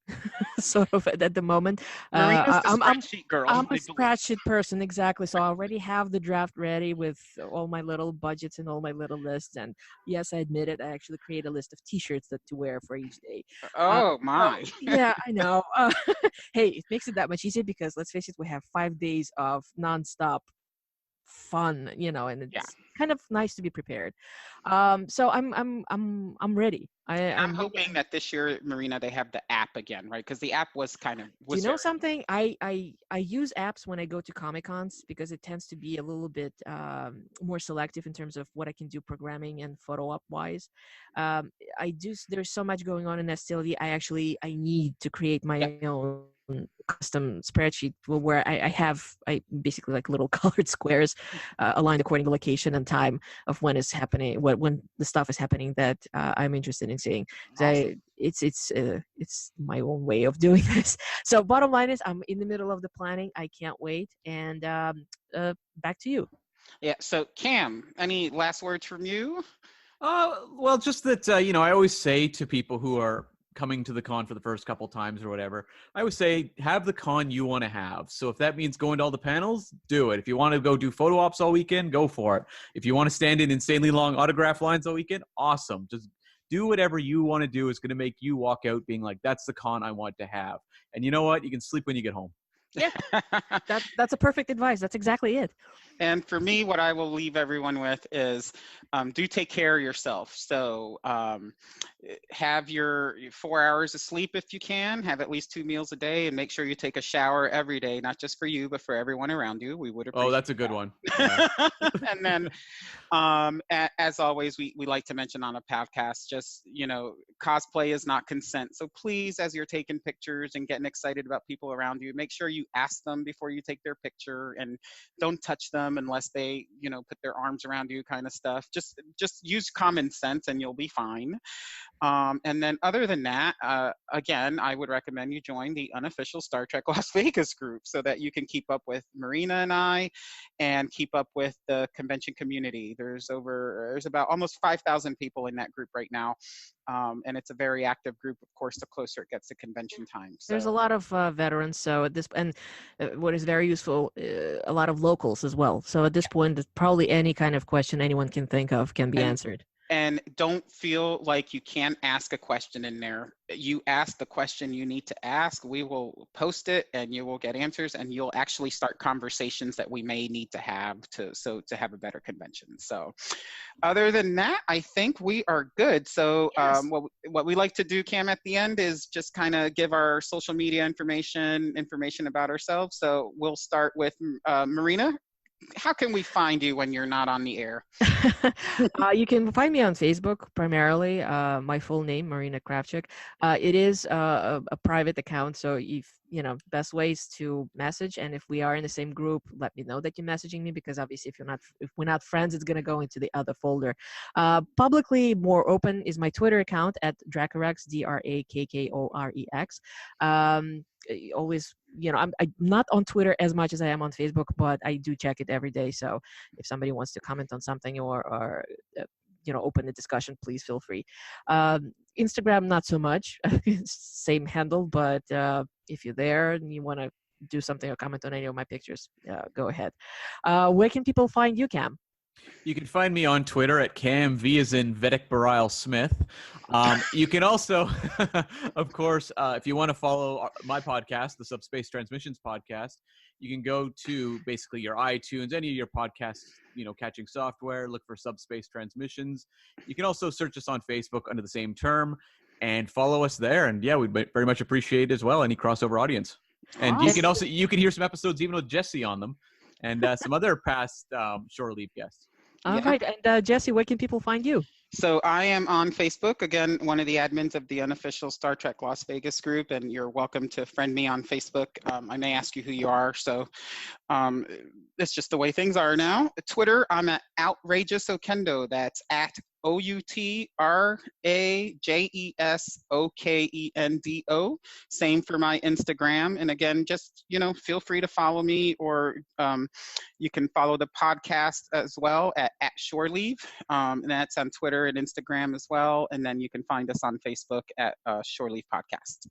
sort of at the moment. Marina's the spreadsheet girl. I'm a spreadsheet person, exactly. So I already have the draft ready with all my little budgets and all my little lists. And yes, I admit it, I actually create a list of T-shirts to wear for each day. Oh my! Yeah, I know. Hey, it makes it that much easier because let's face it, we have 5 days of nonstop fun, and it's kind of nice to be prepared. So I'm ready. I'm hoping that this year, Marina, they have the app again, right? Because the app was kind of. Do you know something? I use apps when I go to Comic-Cons because it tends to be a little bit more selective in terms of what I can do programming and photo op wise. There's so much going on in STLV. I need to create my own custom spreadsheet where I basically like little colored squares aligned according to location and time of when it's happening, when the stuff is happening that I'm interested in seeing. Awesome. It's my own way of doing this. So bottom line is I'm in the middle of the planning. I can't wait. And back to you. Yeah. So Cam, any last words from you? Well, just that, I always say to people who are coming to the con for the first couple times or whatever, I always say, have the con you want to have. So if that means going to all the panels, do it. If you want to go do photo ops all weekend, go for it. If you want to stand in insanely long autograph lines all weekend, awesome. Just do whatever you want to do. It's going to make you walk out being like, that's the con I want to have. And you know what? You can sleep when you get home. Yeah, that's a perfect advice. That's exactly it. And for me, what I will leave everyone with is do take care of yourself. So have your 4 hours of sleep if you can, have at least 2 meals a day, and make sure you take a shower every day, not just for you, but for everyone around you. We would appreciate that's a good that. one. Yeah. And then, as always, we like to mention on a podcast, just, cosplay is not consent. So please, as you're taking pictures and getting excited about people around you, make sure you ask them before you take their picture, and don't touch them unless they, put their arms around you, kind of stuff. Just use common sense and you'll be fine. And then other than that, again, I would recommend you join the unofficial Star Trek Las Vegas group so that you can keep up with Marina and I and keep up with the convention community. There's about almost 5,000 people in that group right now. And it's a very active group, of course, the closer it gets to convention time. So. There's a lot of veterans, so at this and what is very useful, a lot of locals as well. So at this point, probably any kind of question anyone can think of can be answered. And don't feel like you can't ask a question in there. You ask the question you need to ask. We will post it and you will get answers, and you'll actually start conversations that we may need to have to have a better convention. So other than that, I think we are good. So Yes. What we like to do, Cam, at the end is just kind of give our social media information about ourselves. So we'll start with Marina. How can we find you when you're not on the air? You can find me on Facebook primarily. My full name, Marina Kravchuk. It is a private account, so if best ways to message, and if we are in the same group, let me know that you're messaging me, because obviously if we're not friends, it's gonna go into the other folder. Publicly more open is my Twitter account at Dracorex, DRAKKOREX. Always, I'm not on Twitter as much as I am on Facebook, but I do check it every day. So if somebody wants to comment on something or open the discussion, please feel free. Instagram, not so much. Same handle, but if you're there and you want to do something or comment on any of my pictures, go ahead. Where can people find you, Cam? You can find me on Twitter at CamV as in Vedic Barile Smith. You can also, of course, if you want to follow my podcast, the Subspace Transmissions podcast, you can go to basically your iTunes, any of your podcast, catching software, look for Subspace Transmissions. You can also search us on Facebook under the same term and follow us there. And yeah, we'd very much appreciate as well any crossover audience. And Awesome. you can hear some episodes even with Jesse on them, and some other past shore leave guests. All right. And Jesse, where can people find you? So I am on Facebook, again, one of the admins of the unofficial Star Trek Las Vegas group, and you're welcome to friend me on Facebook. I may ask you who you are, so it's just the way things are now. Twitter, I'm at Outrageous Okendo. That's at OUTRAJESOKENDO. Same for my Instagram. And again, just, feel free to follow me, or you can follow the podcast as well at Shore Leave. And that's on Twitter and Instagram as well. And then you can find us on Facebook at Shore Leave Podcast.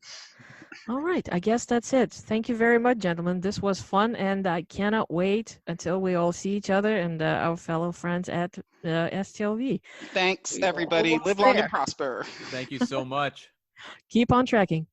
All right. I guess that's it. Thank you very much, gentlemen. This was fun, and I cannot wait until we all see each other and our fellow friends at STLV. Thanks, everybody. Live long and prosper. Thank you so much. Keep on tracking.